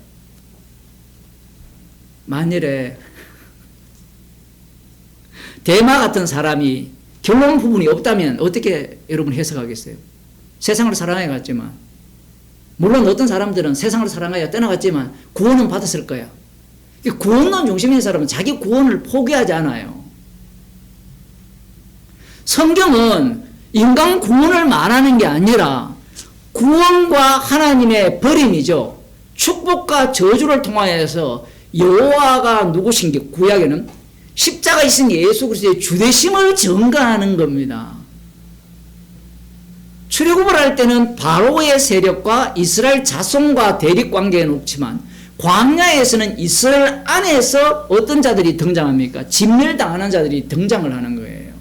S1: 대마 같은 사람이 결론 부분이 없다면 어떻게 여러분 해석하겠어요? 세상을 사랑하여 갔지만 물론 어떤 사람들은 세상을 사랑하여 떠나갔지만 구원은 받았을 거야. 구원론 중심인 사람은 자기 구원을 포기하지 않아요. 성경은 인간 구원을 말하는 게 아니라 구원과 하나님의 버림이죠. 축복과 저주를 통하여서 여호와가 누구신지 구약에는 십자가 있은 예수 그리스도의 주되심을 증거하는 겁니다. 출애굽을 할 때는 바로의 세력과 이스라엘 자손과 대립관계에 놓지만 광야에서는 이스라엘 안에서 어떤 자들이 등장합니까? 진멸당하는 자들이 등장을 하는 거예요.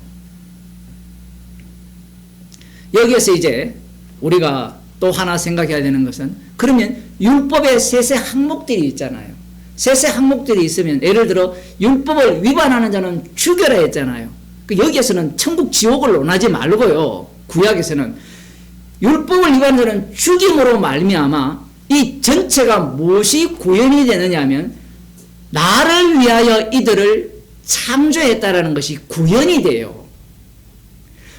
S1: 여기에서 이제 우리가 또 하나 생각해야 되는 것은 그러면 율법의 세세 항목들이 있잖아요. 세세 항목들이 있으면 예를 들어 율법을 위반하는 자는 죽여라 했잖아요. 여기에서는 천국 지옥을 논하지 말고요. 구약에서는 율법을 위반하는 자는 죽임으로 말미암아 이 전체가 무엇이 구현이 되느냐 하면 나를 위하여 이들을 창조했다라는 것이 구현이 돼요.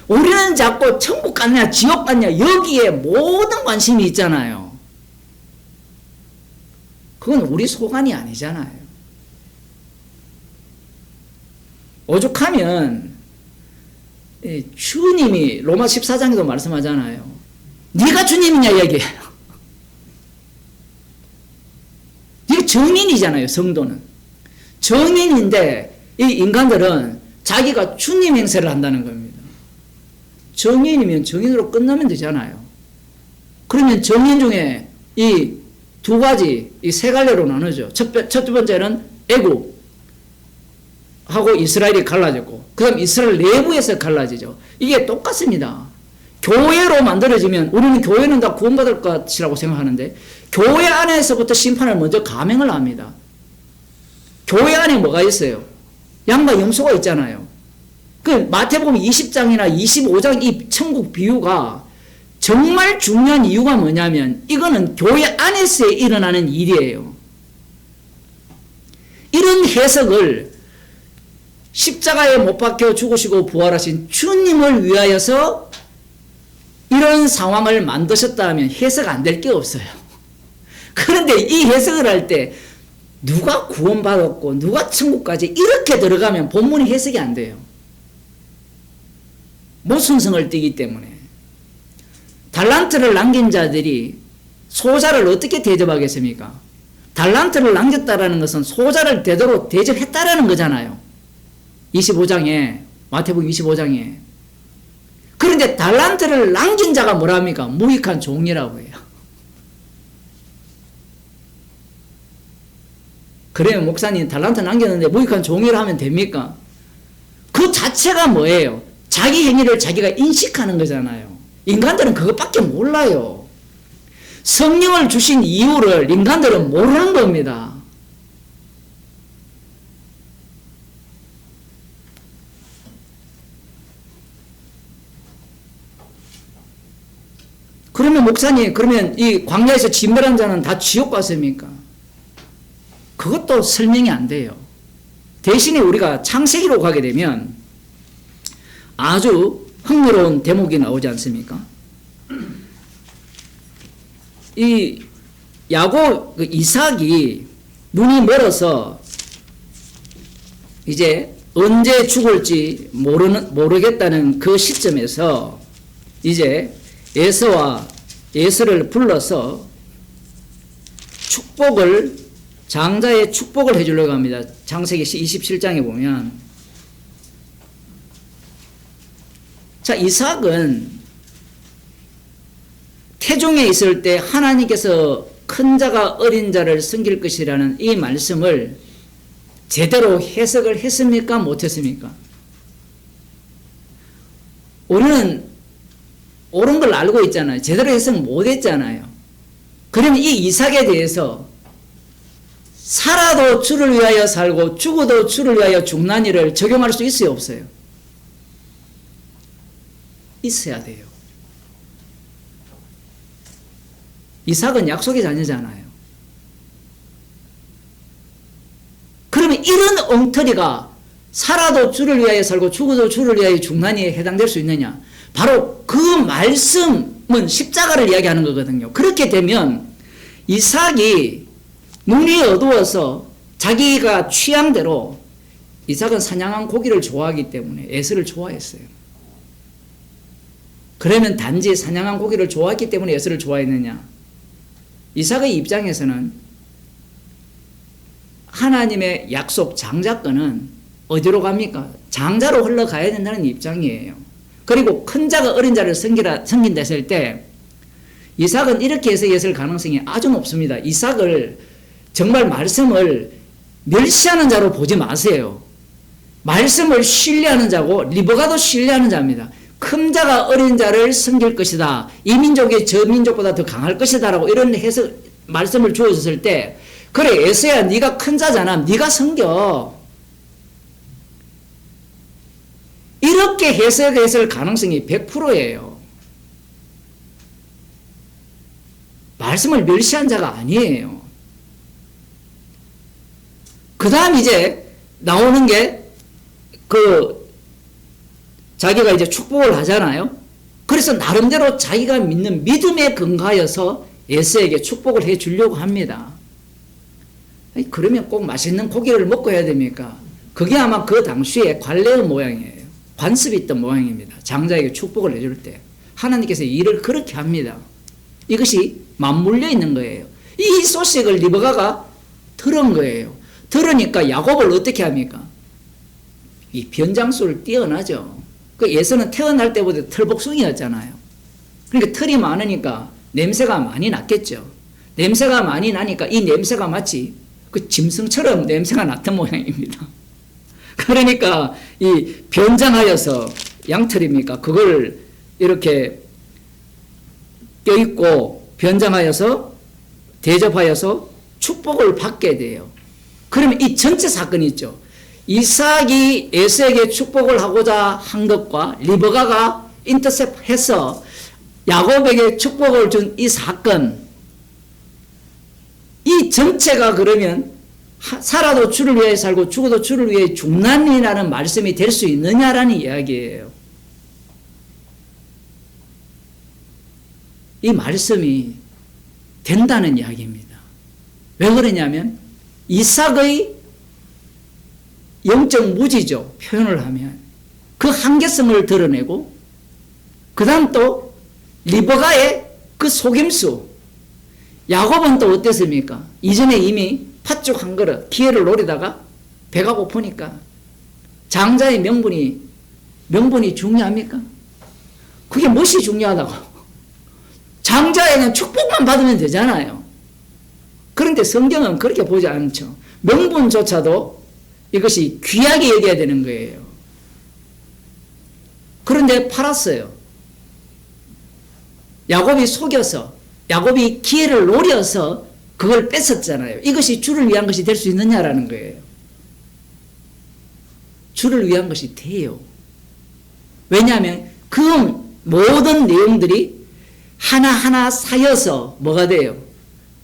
S1: 우리는 자꾸 천국 갔냐 지옥 갔냐 여기에 모든 관심이 있잖아요. 그건 우리 소관이 아니잖아요. 오죽하면 주님이 로마 14장에도 말씀하잖아요. 네가 주님이냐 얘기해요. 이게 정인이잖아요. 성도는 정인인데 이 인간들은 자기가 주님 행세를 한다는 겁니다. 정인이면 정인으로 끝나면 되잖아요. 그러면 정인 중에 이 두 가지, 이 세 갈래로 나누죠. 첫 번째는 애굽하고 이스라엘이 갈라졌고, 그 다음 이스라엘 내부에서 갈라지죠. 이게 똑같습니다. 교회로 만들어지면 우리는 교회는 다 구원받을 것이라고 생각하는데 교회 안에서부터 심판을 먼저 감행을 합니다. 교회 안에 뭐가 있어요? 양과 염소가 있잖아요. 그 마태복음 20장이나 25장 이 천국 비유가 정말 중요한 이유가 뭐냐면 이거는 교회 안에서 일어나는 일이에요. 이런 해석을 십자가에 못 박혀 죽으시고 부활하신 주님을 위하여서 이런 상황을 만드셨다 하면 해석 안 될 게 없어요. 그런데 이 해석을 할 때 누가 구원받았고 누가 천국까지 이렇게 들어가면 본문이 해석이 안 돼요. 모순성을 띠기 때문에. 달란트를 남긴 자들이 소자를 어떻게 대접하겠습니까? 달란트를 남겼다라는 것은 소자를 되도록 대접했다라는 거잖아요. 25장에 마태복음 25장에. 그런데 달란트를 남긴 자가 뭐라 합니까? 무익한 종이라고 해요. 그러면 목사님 달란트 남겼는데 무익한 종이라 하면 됩니까? 그 자체가 뭐예요? 자기 행위를 자기가 인식하는 거잖아요. 인간들은 그것밖에 몰라요. 성령을 주신 이유를 인간들은 모르는 겁니다. 그러면 목사님, 그러면 이 광야에서 진멸한 자는 다 지옥 갔습니까? 그것도 설명이 안 돼요. 대신에 우리가 창세기로 가게 되면 아주 흥미로운 대목이 나오지 않습니까? 이 야곱, 이삭이 눈이 멀어서 이제 언제 죽을지 모르겠다는 그 시점에서 이제 에서를 불러서 장자의 축복을 해주려고 합니다. 창세기 27장에 보면, 자, 이삭은 태중에 있을 때 하나님께서 큰 자가 어린 자를 섬길 것이라는 이 말씀을 제대로 해석을 했습니까? 못했습니까? 우리는 옳은 걸 알고 있잖아요. 제대로 해석 못했잖아요. 그러면 이 이삭에 대해서 살아도 주를 위하여 살고 죽어도 주를 위하여 죽나니를 적용할 수 있어요? 없어요? 있어야 돼요. 이삭은 약속의 자녀잖아요. 그러면 이런 엉터리가 살아도 주를 위하여 살고 죽어도 주를 위하여 죽나니에 해당될 수 있느냐? 바로 그 말씀은 십자가를 이야기하는 거거든요. 그렇게 되면 이삭이 눈이 어두워서 자기가 취향대로, 이삭은 사냥한 고기를 좋아하기 때문에 에서를 좋아했어요. 그러면 단지 사냥한 고기를 좋아했기 때문에 에서를 좋아했느냐? 이삭의 입장에서는 하나님의 약속 장자권은 어디로 갑니까? 장자로 흘러가야 된다는 입장이에요. 그리고 큰 자가 어린 자를 섬긴다 했을 때 이삭은 이렇게 해석했을 가능성이 아주 높습니다. 이삭을 정말 말씀을 멸시하는 자로 보지 마세요. 말씀을 신뢰하는 자고 리브가도 신뢰하는 자입니다. 큰 자가 어린 자를 섬길 것이다. 이 민족이 저 민족보다 더 강할 것이다 라고 이런 해석 말씀을 주어졌을 때, 그래 에서야 네가 큰 자잖아. 네가 섬겨. 이렇게 해석했을 가능성이 100%예요. 말씀을 멸시한 자가 아니에요. 그 다음 이제 나오는 게 자기가 이제 축복을 하잖아요. 그래서 나름대로 자기가 믿는 믿음에 근거하여서 에서에게 축복을 해 주려고 합니다. 그러면 꼭 맛있는 고기를 먹고 해야 됩니까? 그게 아마 그 당시에 관례의 모양이에요. 관습이 있던 모양입니다. 장자에게 축복을 해줄 때 하나님께서 일을 그렇게 합니다. 이것이 맞물려 있는 거예요. 이 소식을 리브가가 들은 거예요. 들으니까 야곱을 어떻게 합니까? 이 변장수를 띄어나죠. 그 에서는 태어날 때보다 털복숭이였잖아요. 그러니까 털이 많으니까 냄새가 많이 났겠죠. 냄새가 많이 나니까 이 냄새가 마치 그 짐승처럼 냄새가 났던 모양입니다. 그러니까 이 변장하여서 양털입니까? 그걸 이렇게 껴입고 변장하여서 대접하여서 축복을 받게 돼요. 그러면 이 전체 사건이 있죠. 이삭이 에서에게 축복을 하고자 한 것과 리브가가 인터셉해서 야곱에게 축복을 준 이 사건, 이 전체가 그러면 살아도 주를 위해 살고 죽어도 주를 위해 죽나니라는 말씀이 될 수 있느냐라는 이야기예요. 이 말씀이 된다는 이야기입니다. 왜 그러냐면 이삭의 영적 무지죠. 표현을 하면 그 한계성을 드러내고, 그 다음 또 리브가의 그 속임수. 야곱은 또 어땠습니까? 이전에 이미 팥죽 한 그릇 기회를 노리다가 배가 고프니까 장자의 명분이 중요합니까? 그게 무엇이 중요하다고? 장자에는 축복만 받으면 되잖아요. 그런데 성경은 그렇게 보지 않죠. 명분조차도 이것이 귀하게 여겨야 되는 거예요. 그런데 팔았어요. 야곱이 속여서, 야곱이 기회를 노려서 그걸 뺏었잖아요. 이것이 주를 위한 것이 될 수 있느냐라는 거예요. 주를 위한 것이 돼요. 왜냐하면 그 모든 내용들이 하나하나 쌓여서 뭐가 돼요?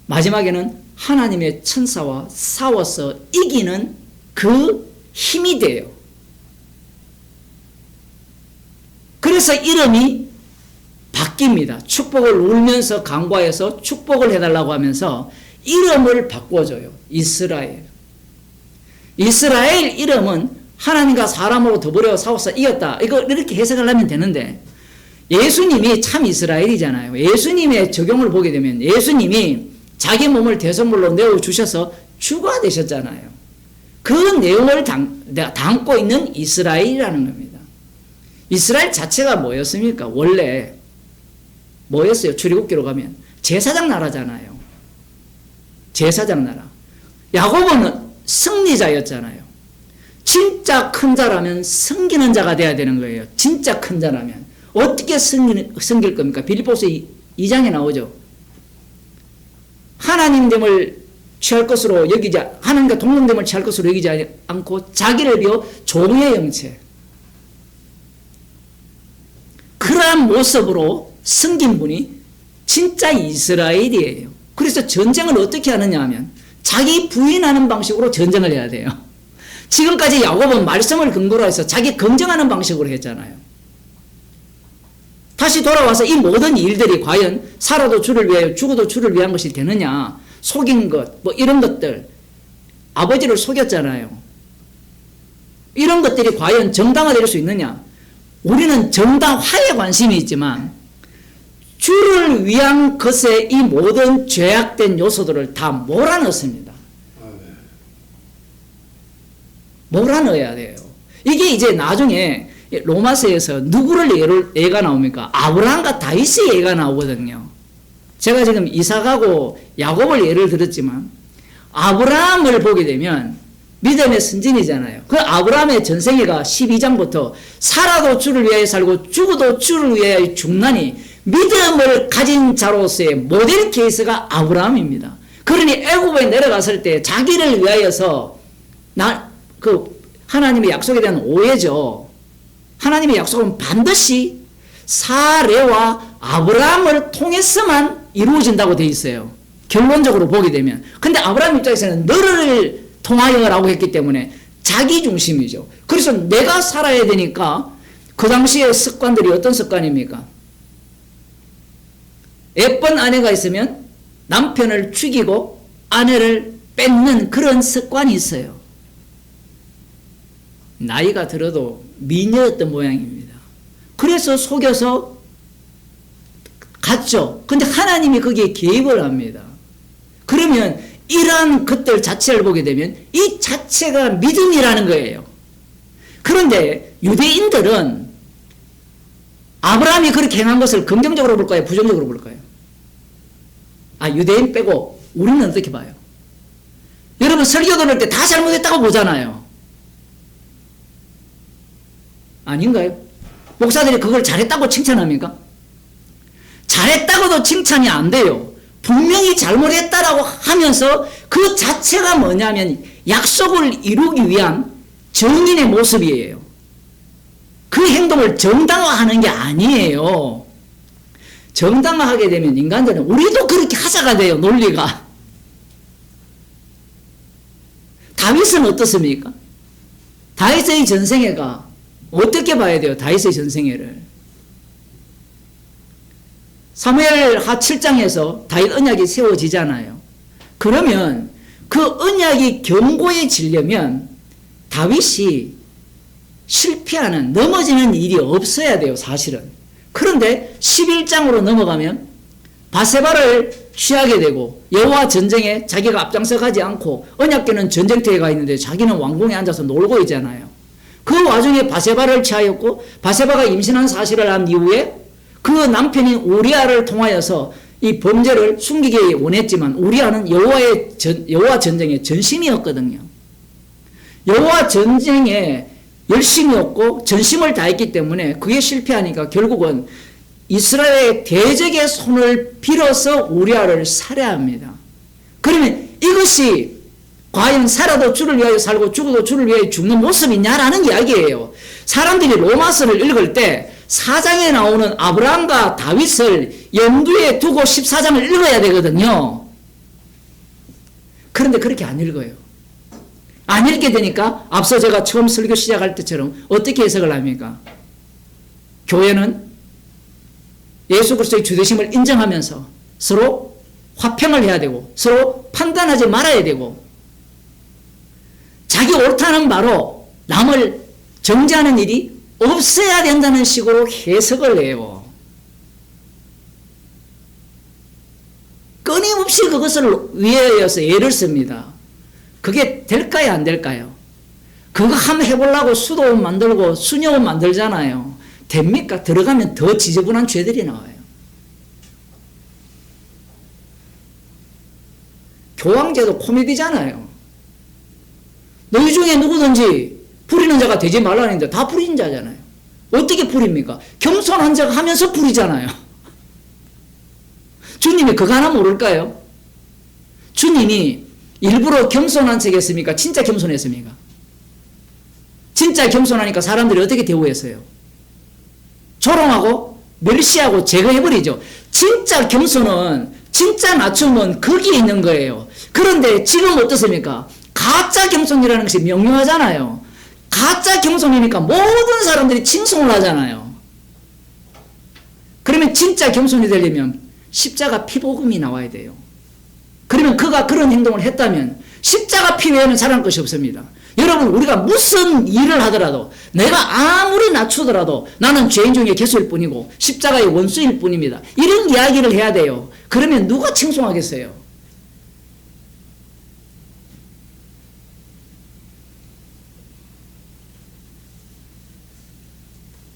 S1: 마지막에는 하나님의 천사와 싸워서 이기는 그 힘이 돼요. 그래서 이름이 바뀝니다. 축복을 울면서 간구해서 축복을 해달라고 하면서 이름을 바꿔줘요. 이스라엘. 이스라엘 이름은 하나님과 사람으로 더불어 싸워서 이겼다. 이거 이렇게 해석을 하면 되는데 예수님이 참 이스라엘이잖아요. 예수님의 적용을 보게 되면 예수님이 자기 몸을 대성물로 내어주셔서 주가 되셨잖아요. 그 내용을 담고 있는 이스라엘이라는 겁니다. 이스라엘 자체가 뭐였습니까? 원래 뭐였어요? 출애굽기로 가면 제사장 나라잖아요. 제사장 나라. 야곱은 승리자였잖아요. 진짜 큰 자라면 섬기는 자가 돼야 되는 거예요. 진짜 큰 자라면. 어떻게 섬길 겁니까? 빌립보서 2장에 나오죠. 하나님됨을 취할 것으로 여기지, 하나님과 동등됨을 취할 것으로 여기지 않고 자기를 비워 종의 형체. 그러한 모습으로 섬긴 분이 진짜 이스라엘이에요. 그래서 전쟁을 어떻게 하느냐 하면 자기 부인하는 방식으로 전쟁을 해야 돼요. 지금까지 야곱은 말씀을 근거로 해서 자기 긍정하는 방식으로 했잖아요. 다시 돌아와서 이 모든 일들이 과연 살아도 주를 위하여 죽어도 주를 위한 것이 되느냐, 속인 것, 뭐 이런 것들, 아버지를 속였잖아요. 이런 것들이 과연 정당화될 수 있느냐? 우리는 정당화에 관심이 있지만 주를 위한 것에 이 모든 죄악된 요소들을 다 몰아넣습니다. 몰아넣어야 돼요. 이게 이제 나중에 로마서에서 누구를 예가 나옵니까? 아브라함과 다윗의 예가 나오거든요. 제가 지금 이삭하고 야곱을 예를 들었지만 아브라함을 보게 되면 믿음의 선진이잖아요. 그 아브라함의 전생애가 12장부터 살아도 주를 위하여 살고 죽어도 주를 위하여 죽나니 믿음을 가진 자로서의 모델 케이스가 아브라함입니다. 그러니 애굽에 내려갔을 때 자기를 위하여서 하나님의 약속에 대한 오해죠. 하나님의 약속은 반드시 사레와 아브라함을 통해서만 이루어진다고 되어 있어요. 결론적으로 보게 되면. 근데 아브라함 입장에서는 너를 통하여라고 했기 때문에 자기 중심이죠. 그래서 내가 살아야 되니까 그 당시의 습관들이 어떤 습관입니까? 예쁜 아내가 있으면 남편을 죽이고 아내를 뺏는 그런 습관이 있어요. 나이가 들어도 미녀였던 모양입니다. 그래서 속여서 갔죠. 근데 하나님이 거기에 개입을 합니다. 그러면 이러한 것들 자체를 보게 되면 이 자체가 믿음이라는 거예요. 그런데 유대인들은 아브라함이 그렇게 행한 것을 긍정적으로 볼까요? 부정적으로 볼까요? 유대인 빼고 우리는 어떻게 봐요? 여러분 설교 들을 때 다 잘못했다고 보잖아요. 아닌가요? 목사들이 그걸 잘했다고 칭찬합니까? 잘했다고도 칭찬이 안 돼요. 분명히 잘못했다라고 하면서 그 자체가 뭐냐면 약속을 이루기 위한 정인의 모습이에요. 그 행동을 정당화하는 게 아니에요. 정당화하게 되면 인간들은 우리도 그렇게 하자가 돼요. 논리가. 다윗은 어떻습니까? 다윗의 전생애가 어떻게 봐야 돼요? 다윗의 전생애를. 사무엘하 7장에서 다윗 언약이 세워지잖아요. 그러면 그 언약이 견고해지려면 다윗이 실패하는, 넘어지는 일이 없어야 돼요, 사실은. 그런데 11장으로 넘어가면 바세바를 취하게 되고 여호와 전쟁에 자기가 앞장서 가지 않고 언약궤는 전쟁터에 가 있는데 자기는 왕궁에 앉아서 놀고 있잖아요. 그 와중에 바세바를 취하였고 바세바가 임신한 사실을 한 이후에 그 남편인 우리아를 통하여서 이 범죄를 숨기기 원했지만 우리아는 여호와 전쟁의 전심이었거든요. 여호와 전쟁에 열심이었고 전심을 다했기 때문에 그게 실패하니까 결국은 이스라엘의 대적의 손을 빌어서 우리아를 살해합니다. 그러면 이것이 과연 살아도 주를 위하여 살고 죽어도 주를 위하여 죽는 모습이냐라는 이야기예요. 사람들이 로마서를 읽을 때 4장에 나오는 아브라함과 다윗을 염두에 두고 14장을 읽어야 되거든요. 그런데 그렇게 안 읽어요. 안 읽게 되니까 앞서 제가 처음 설교 시작할 때처럼 어떻게 해석을 합니까? 교회는 예수 그리스도의 주되심을 인정하면서 서로 화평을 해야 되고 서로 판단하지 말아야 되고 자기 옳다는 바로 남을 정죄하는 일이 없어야 된다는 식으로 해석을 해요. 끊임없이 그것을 위하여서 예를 씁니다. 그게 될까요, 안 될까요? 그거 한번 해보려고 수도원 만들고 수녀원 만들잖아요. 됩니까? 들어가면 더 지저분한 죄들이 나와요. 교황제도 코미디잖아요. 너희 중에 누구든지 부리는 자가 되지 말라는데 다 부리는 자잖아요. 어떻게 부립니까? 겸손한 자가 하면서 부리잖아요. 주님이 그거 하나 모를까요? 주님이 일부러 겸손한 척 했습니까? 진짜 겸손했습니까? 진짜 겸손하니까 사람들이 어떻게 대우했어요? 조롱하고 멸시하고 제거해버리죠. 진짜 겸손은, 진짜 낮춤은 거기에 있는 거예요. 그런데 지금 어떻습니까? 가짜 겸손이라는 것이 명료하잖아요. 가짜 겸손이니까 모든 사람들이 칭송을 하잖아요. 그러면 진짜 겸손이 되려면 십자가 피복음이 나와야 돼요. 그러면 그가 그런 행동을 했다면 십자가 피 외에는 잘할 것이 없습니다. 여러분, 우리가 무슨 일을 하더라도 내가 아무리 낮추더라도 나는 죄인 중에 개수일 뿐이고 십자가의 원수일 뿐입니다. 이런 이야기를 해야 돼요. 그러면 누가 칭송하겠어요?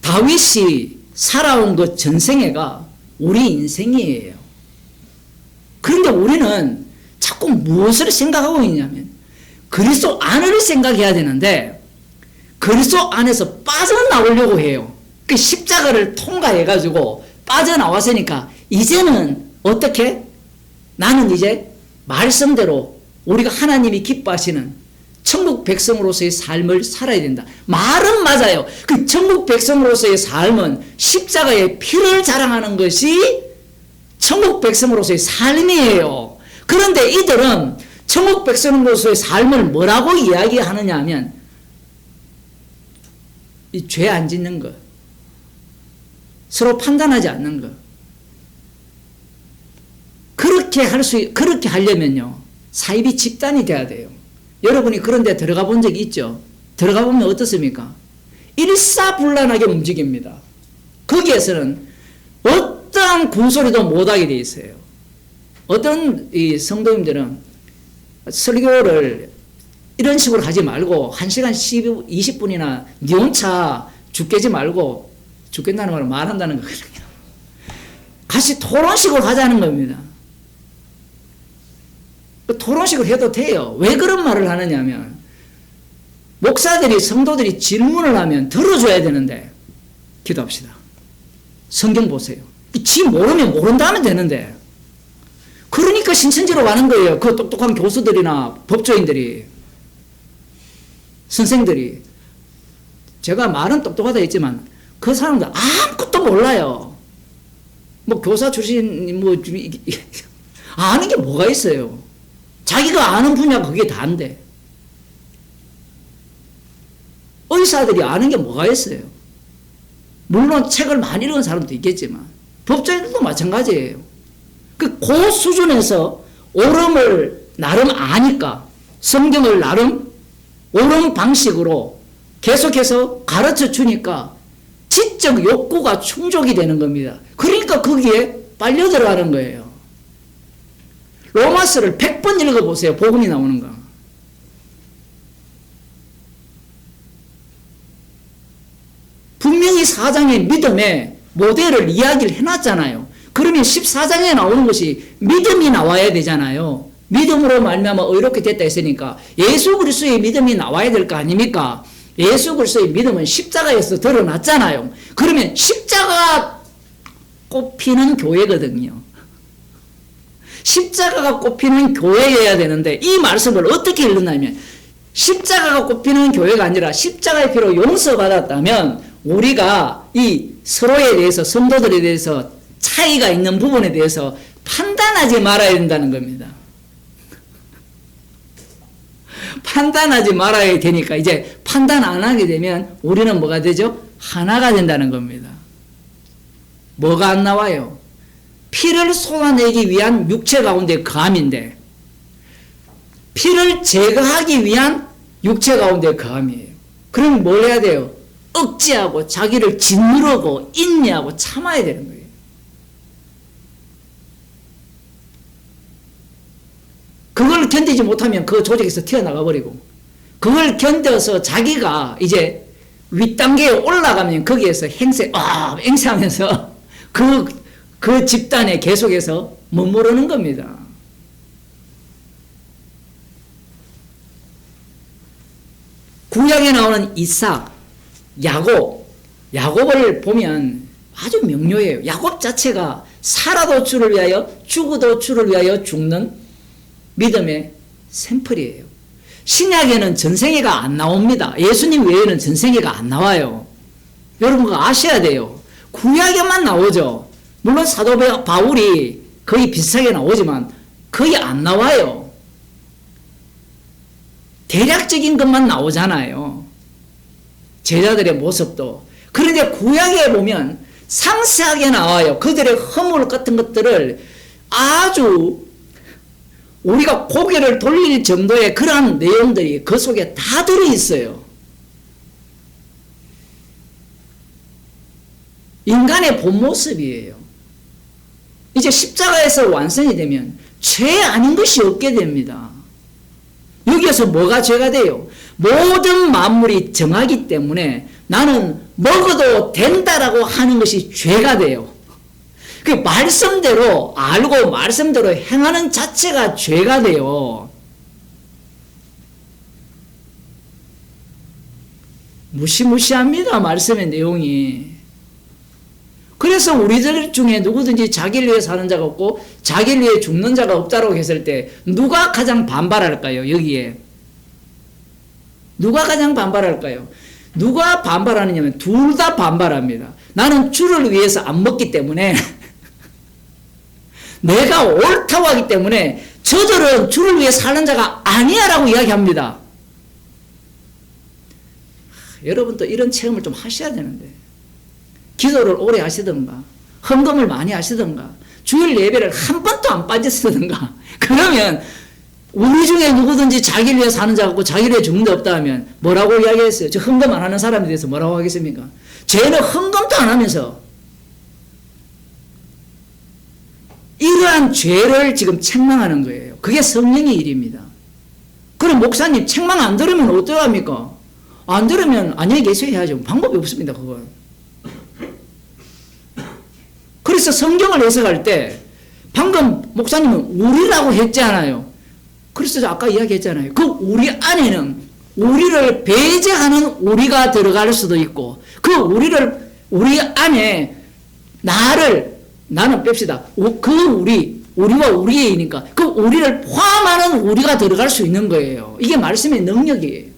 S1: 다윗이 살아온 그 전생애가 우리 인생이에요. 그런데 우리는 자꾸 무엇을 생각하고 있냐면 그리스도 안을 생각해야 되는데 그리스도 안에서 빠져나오려고 해요. 그 십자가를 통과해가지고 빠져나왔으니까 이제는 어떻게? 나는 이제 말씀대로 우리가 하나님이 기뻐하시는 천국 백성으로서의 삶을 살아야 된다. 말은 맞아요. 그 천국 백성으로서의 삶은 십자가의 피를 자랑하는 것이 천국 백성으로서의 삶이에요. 그런데 이들은 천국 백성으로서의 삶을 뭐라고 이야기하느냐 하면 이 죄 안 짓는 것, 서로 판단하지 않는 것. 그렇게 하려면요 사이비 집단이 돼야 돼요. 여러분이 그런 데 들어가 본 적이 있죠? 들어가 보면 어떻습니까? 일사불란하게 움직입니다. 거기에서는 어떠한 군소리도 못하게 돼 있어요. 어떤 이 성도님들은 설교를 이런 식으로 하지 말고 1시간 20분이나 니 혼자 죽겠지 말고, 죽겠다는 걸 말한다는 거거든요. 같이 토론식으로 하자는 겁니다. 토론식을 해도 돼요. 왜 그런 말을 하느냐면 목사들이, 성도들이 질문을 하면 들어줘야 되는데, 기도합시다. 성경 보세요. 지 모르면 모른다 하면 되는데, 그러니까 신천지로 가는 거예요. 그 똑똑한 교수들이나 법조인들이, 선생들이. 제가 말은 똑똑하다 했지만 그 사람들 아무것도 몰라요. 뭐 교사 출신 뭐 아는 게 뭐가 있어요. 자기가 아는 분야가 그게 다인데. 의사들이 아는 게 뭐가 있어요. 물론 책을 많이 읽은 사람도 있겠지만 법조인들도 마찬가지예요. 그 수준에서 옳음을 나름 아니까 성경을 나름 옳은 방식으로 계속해서 가르쳐 주니까 지적 욕구가 충족이 되는 겁니다. 그러니까 거기에 빨려 들어가는 거예요. 로마서를 100번 읽어보세요. 복음이 나오는 거. 분명히 4장의 믿음의 모델을 이야기를 해놨잖아요. 그러면 14장에 나오는 것이 믿음이 나와야 되잖아요. 믿음으로 말미암아 의롭게 됐다 했으니까 예수 그리스도의 믿음이 나와야 될 거 아닙니까? 예수 그리스도의 믿음은 십자가에서 드러났잖아요. 그러면 십자가 꼽히는 교회거든요. 십자가가 꼽히는 교회여야 되는데 이 말씀을 어떻게 읽느냐면 십자가가 꼽히는 교회가 아니라 십자가의 피로 용서받았다면 우리가 이 서로에 대해서, 성도들에 대해서 차이가 있는 부분에 대해서 판단하지 말아야 된다는 겁니다. 판단하지 말아야 되니까 이제 판단 안 하게 되면 우리는 뭐가 되죠? 하나가 된다는 겁니다. 뭐가 안 나와요? 피를 쏟아내기 위한 육체 가운데 거함인데 피를 제거하기 위한 육체 가운데 거함이에요. 그럼 뭘 해야 돼요? 억제하고 자기를 짓누르고 인내하고 참아야 되는 거예요. 그걸 견디지 못하면 그 조직에서 튀어나가 버리고 그걸 견뎌서 자기가 이제 윗단계에 올라가면 거기에서 행세하면서 그 집단에 계속해서 머무르는 겁니다. 구약에 나오는 이삭, 야곱을 보면 아주 명료해요. 야곱 자체가 살아도 주를 위하여 죽어도 주를 위하여 죽는 믿음의 샘플이에요. 신약에는 전생애가 안 나옵니다. 예수님 외에는 전생애가 안 나와요. 여러분 그거 아셔야 돼요. 구약에만 나오죠. 물론 사도 바울이 거의 비슷하게 나오지만 거의 안 나와요. 대략적인 것만 나오잖아요. 제자들의 모습도. 그런데 구약에 보면 상세하게 나와요. 그들의 허물 같은 것들을 아주 우리가 고개를 돌릴 정도의 그러한 내용들이 그 속에 다 들어있어요. 인간의 본 모습이에요. 이제 십자가에서 완성이 되면 죄 아닌 것이 없게 됩니다. 여기에서 뭐가 죄가 돼요? 모든 만물이 정하기 때문에 나는 먹어도 된다라고 하는 것이 죄가 돼요. 그 말씀대로 알고 말씀대로 행하는 자체가 죄가 돼요. 무시무시합니다. 말씀의 내용이. 그래서 우리들 중에 누구든지 자기를 위해 사는 자가 없고 자기를 위해 죽는 자가 없다고 했을 때 누가 가장 반발할까요? 여기에 누가 가장 반발할까요? 누가 반발하느냐면 둘 다 반발합니다. 나는 주를 위해서 안 먹기 때문에 내가 옳다고 하기 때문에 저들은 주를 위해 사는 자가 아니야 라고 이야기합니다. 여러분도 이런 체험을 좀 하셔야 되는데 기도를 오래 하시던가 헌금을 많이 하시던가 주일 예배를 한 번도 안 빠지시던가 그러면 우리 중에 누구든지 자기를 위해 사는 자가 없고 자기를 위해 죽는 데 없다 하면 뭐라고 이야기했어요? 저 헌금 안 하는 사람에 대해서 뭐라고 하겠습니까? 쟤는 헌금도 안 하면서 이러한 죄를 지금 책망하는 거예요. 그게 성령의 일입니다. 그럼 목사님 책망 안 들으면 어떡합니까? 안 들으면 안녕히 계세요 해야죠. 방법이 없습니다. 그건. 그래서 성경을 해석할 때 방금 목사님은 우리라고 했잖아요. 그래서 아까 이야기했잖아요. 그 우리 안에는 우리를 배제하는 우리가 들어갈 수도 있고 그 우리 안에 나는 뺍시다. 우리와 우리이니까 그 우리를 포함하는 우리가 들어갈 수 있는 거예요. 이게 말씀의 능력이에요.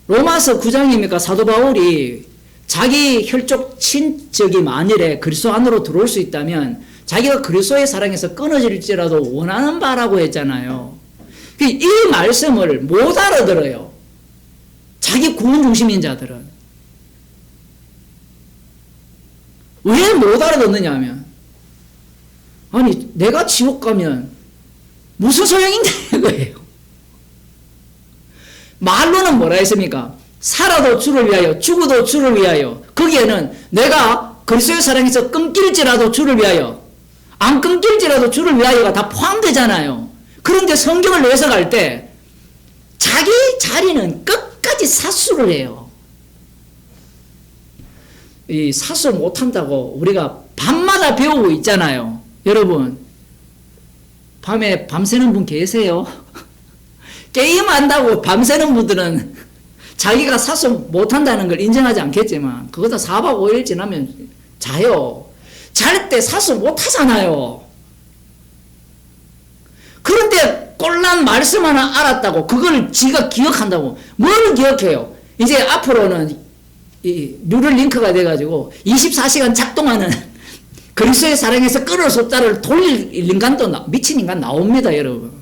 S1: 로마서 9장입니까? 사도 바울이 자기 혈족 친척이 만일에 그리스도 안으로 들어올 수 있다면 자기가 그리스도의 사랑에서 끊어질지라도 원하는 바라고 했잖아요. 이 말씀을 못 알아들어요. 자기 구원 중심인 자들은. 왜 못 알아듣느냐 하면 아니 내가 지옥 가면 무슨 소용인데 그거예요. 말로는 뭐라 했습니까? 살아도 주를 위하여 죽어도 주를 위하여 거기에는 내가 그리스도의 사랑에서 끊길지라도 주를 위하여 안 끊길지라도 주를 위하여가 다 포함되잖아요. 그런데 성경을 해석할 때 자기 자리는 끝까지 사수를 해요. 이 사수 못한다고 우리가 밤마다 배우고 있잖아요. 여러분 밤에 밤새는 분 계세요? 게임한다고 밤새는 분들은 자기가 사수 못한다는 걸 인정하지 않겠지만 그거다 4박 5일 지나면 자요. 잘 때 사수 못하잖아요. 그런데 꼴난 말씀 하나 알았다고 그걸 지가 기억한다고 뭘 기억해요? 이제 앞으로는 이 뉴럴링크가 돼가지고 24시간 작동하는 그리스도의 사랑에서 끊을 수 없다를 돌릴 인간도 미친 인간 나옵니다. 여러분.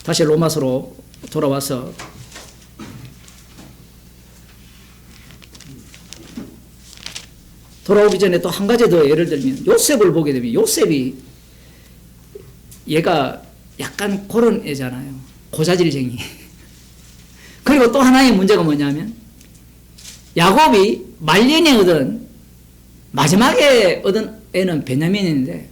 S1: 다시 로마서로 돌아와서 돌아오기 전에 또 한 가지 더 예를 들면 요셉을 보게 되면 요셉이 얘가 약간 그런 애잖아요. 고자질쟁이. 그리고 또 하나의 문제가 뭐냐면 야곱이 말년에 얻은 마지막에 얻은 애는 베냐민인데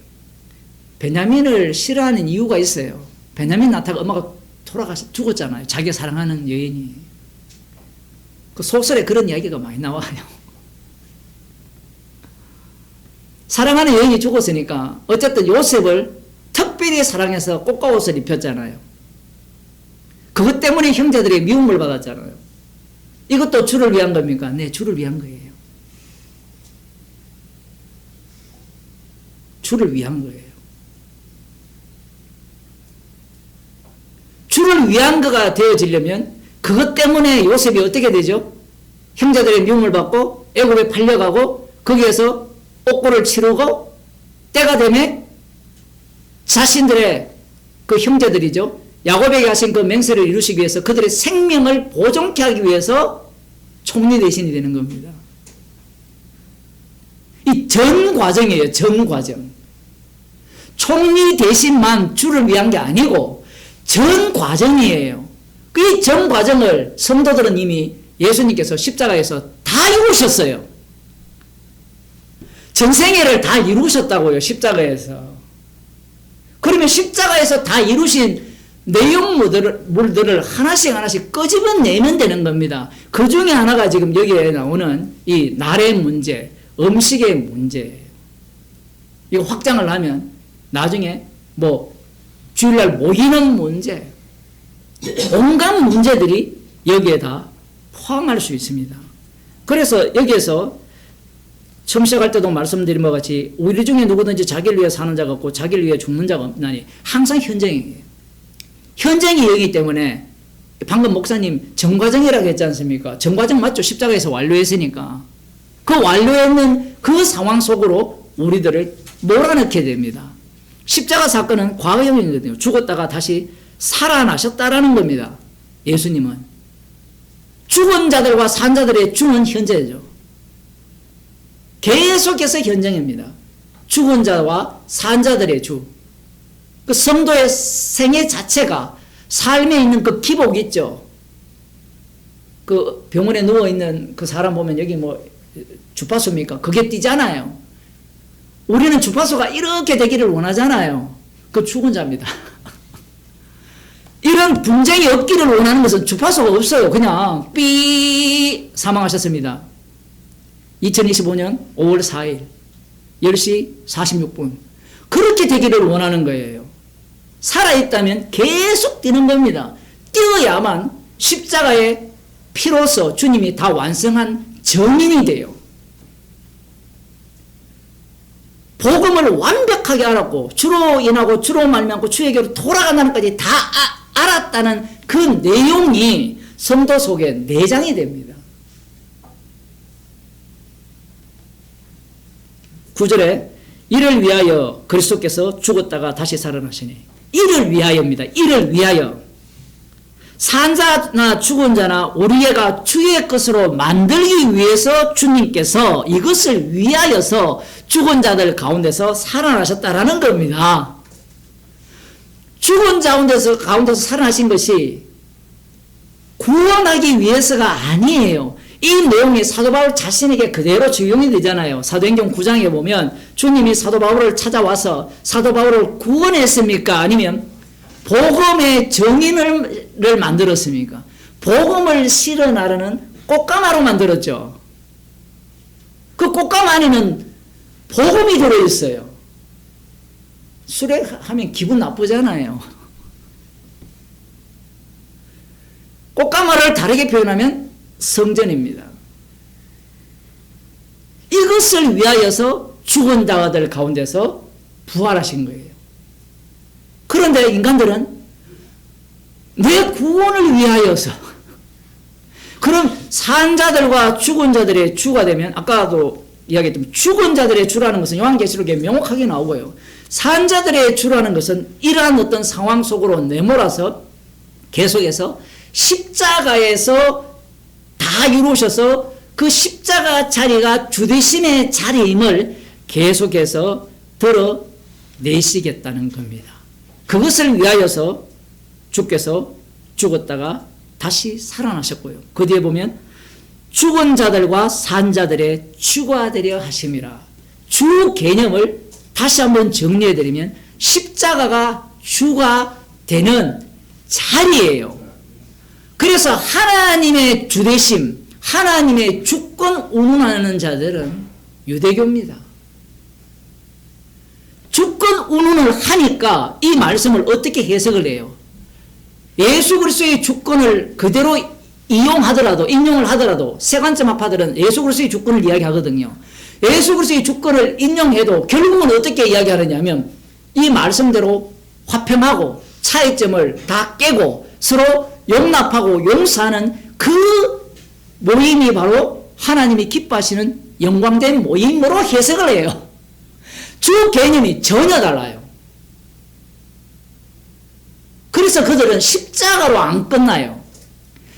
S1: 베냐민을 싫어하는 이유가 있어요. 베냐민 낳다가 엄마가 돌아가서 죽었잖아요. 자기가 사랑하는 여인이. 그 소설에 그런 이야기가 많이 나와요. 사랑하는 여인이 죽었으니까 어쨌든 요셉을 특별히 사랑해서 꽃가옷을 입혔잖아요. 그것 때문에 형제들의 미움을 받았잖아요. 이것도 주를 위한 겁니까? 네, 주를 위한 거예요. 주를 위한 거예요. 주를 위한 거가 되어지려면 그것 때문에 요셉이 어떻게 되죠? 형제들의 미움을 받고 애굽에 팔려가고 거기에서 옥고를 치르고 때가 되면 자신들의 그 형제들이죠. 야곱에게 하신 그 맹세를 이루시기 위해서 그들의 생명을 보존케 하기 위해서 총리 대신이 되는 겁니다. 이 전 과정이에요. 전 과정. 총리 대신만 주를 위한 게 아니고 전 과정이에요. 이 전 과정을 성도들은 이미 예수님께서 십자가에서 다 이루셨어요. 전생애를 다 이루셨다고요. 십자가에서. 그러면 십자가에서 다 이루신 내용물들을 하나씩 끄집어내면 되는 겁니다. 그 중에 하나가 지금 여기에 나오는 이 날의 문제, 음식의 문제예요. 이거 확장을 하면 나중에 뭐 주일날 모이는 문제, 온갖 문제들이 여기에 다 포함할 수 있습니다. 그래서 여기에서 처음 시작할 때도 말씀드린 것 같이 우리 중에 누구든지 자기를 위해 사는 자가 없고 자기를 위해 죽는 자가 없나니 항상 현장이에요. 현장이 여기 때문에 방금 목사님 정과정이라고 했지 않습니까? 정과정 맞죠? 십자가에서 완료했으니까. 그 완료했는 그 상황 속으로 우리들을 몰아넣게 됩니다. 십자가 사건은 과거형이거든요. 죽었다가 다시 살아나셨다라는 겁니다. 예수님은. 죽은 자들과 산 자들의 주는 현재죠. 계속해서 현장입니다. 죽은 자와 산 자들의 주. 그 성도의 생애 자체가 삶에 있는 그 기복 있죠. 그 병원에 누워있는 그 사람 보면 여기 뭐 주파수입니까? 그게 띄잖아요. 우리는 주파수가 이렇게 되기를 원하잖아요. 그 죽은 자입니다. 이런 분쟁이 없기를 원하는 것은 주파수가 없어요. 그냥 삐 사망하셨습니다. 2025년 5월 4일 10시 46분 그렇게 되기를 원하는 거예요. 살아있다면 계속 뛰는 겁니다. 뛰어야만 십자가의 피로서 주님이 다 완성한 정인이 돼요. 복음을 완벽하게 알았고 주로 인하고 주로 말미암고 주에게로 돌아간다는 것까지 다 알았다는 그 내용이 성도 속에 내장이 됩니다. 9절에 이를 위하여 그리스도께서 죽었다가 다시 살아나시니 이를 위하여입니다. 이를 위하여 산 자나 죽은 자나 우리가 주의 것으로 만들기 위해서 주님께서 이것을 위하여서 죽은 자들 가운데서 살아나셨다라는 겁니다. 죽은 자 가운데서 살아나신 것이 구원하기 위해서가 아니에요. 이 내용이 사도 바울 자신에게 그대로 적용이 되잖아요. 사도행전 9장에 보면 주님이 사도 바울을 찾아와서 사도 바울을 구원했습니까? 아니면 복음의 정인을 만들었습니까? 복음을 실어나르는 꽃가마로 만들었죠. 그 꽃가마 안에는 복음이 들어있어요. 수레하면 기분 나쁘잖아요. 꽃가마를 다르게 표현하면 성전입니다. 이것을 위하여서 죽은 자들 가운데서 부활하신 거예요. 그런데 인간들은 내 구원을 위하여서 그럼 산 자들과 죽은 자들의 주가 되면 아까도 이야기했지만 죽은 자들의 주라는 것은 요한계시록에 명확하게 나오고요. 산 자들의 주라는 것은 이러한 어떤 상황 속으로 내몰아서 계속해서 십자가에서 다 이루셔서 그 십자가 자리가 주되심의 자리임을 계속해서 드러내시겠다는 겁니다. 그것을 위하여서 주께서 죽었다가 다시 살아나셨고요. 그 뒤에 보면 죽은 자들과 산 자들의 주가 되려 하심이라. 주 개념을 다시 한번 정리해드리면 십자가가 주가 되는 자리예요. 그래서 하나님의 주되심, 하나님의 주권 운운하는 자들은 유대교입니다. 주권 운운을 하니까 이 말씀을 어떻게 해석을 해요? 예수 그리스도의 주권을 그대로 이용하더라도, 인용을 하더라도 세관점 합파들은 예수 그리스도의 주권을 이야기하거든요. 예수 그리스도의 주권을 인용해도 결국은 어떻게 이야기하느냐면 이 말씀대로 화평하고 차이점을 다 깨고 서로 용납하고 용서하는 그 모임이 바로 하나님이 기뻐하시는 영광된 모임으로 해석을 해요. 주 개념이 전혀 달라요. 그래서 그들은 십자가로 안 끝나요.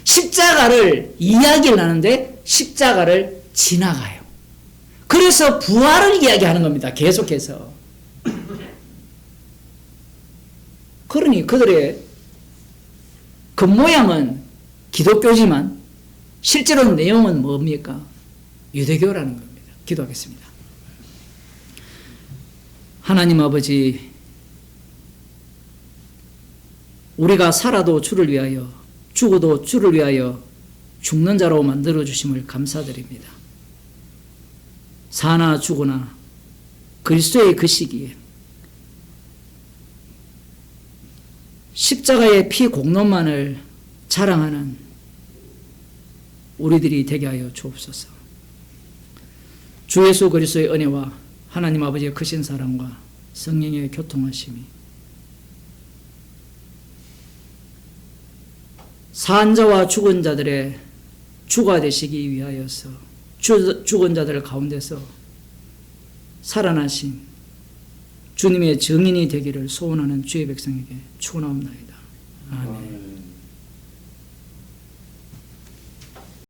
S1: 십자가를 이야기를 하는데 십자가를 지나가요. 그래서 부활을 이야기하는 겁니다. 계속해서. 그러니 그들의 겉모양은 기독교지만 실제로 내용은 뭡니까? 유대교라는 겁니다. 기도하겠습니다. 하나님 아버지, 우리가 살아도 주를 위하여, 죽어도 주를 위하여 죽는 자로 만들어주심을 감사드립니다. 사나 죽으나 그리스도의 그 시기에 십자가의 피 공로만을 자랑하는 우리들이 되게 하여 주옵소서. 주 예수 그리스도의 은혜와 하나님 아버지의 크신 사랑과 성령의 교통하심이 산 자와 죽은 자들의 주가 되시기 위하여서 죽은 자들 가운데서 살아나신 주님의 증인이 되기를 소원하는 주의 백성에게 축원하옵나이다. 아멘.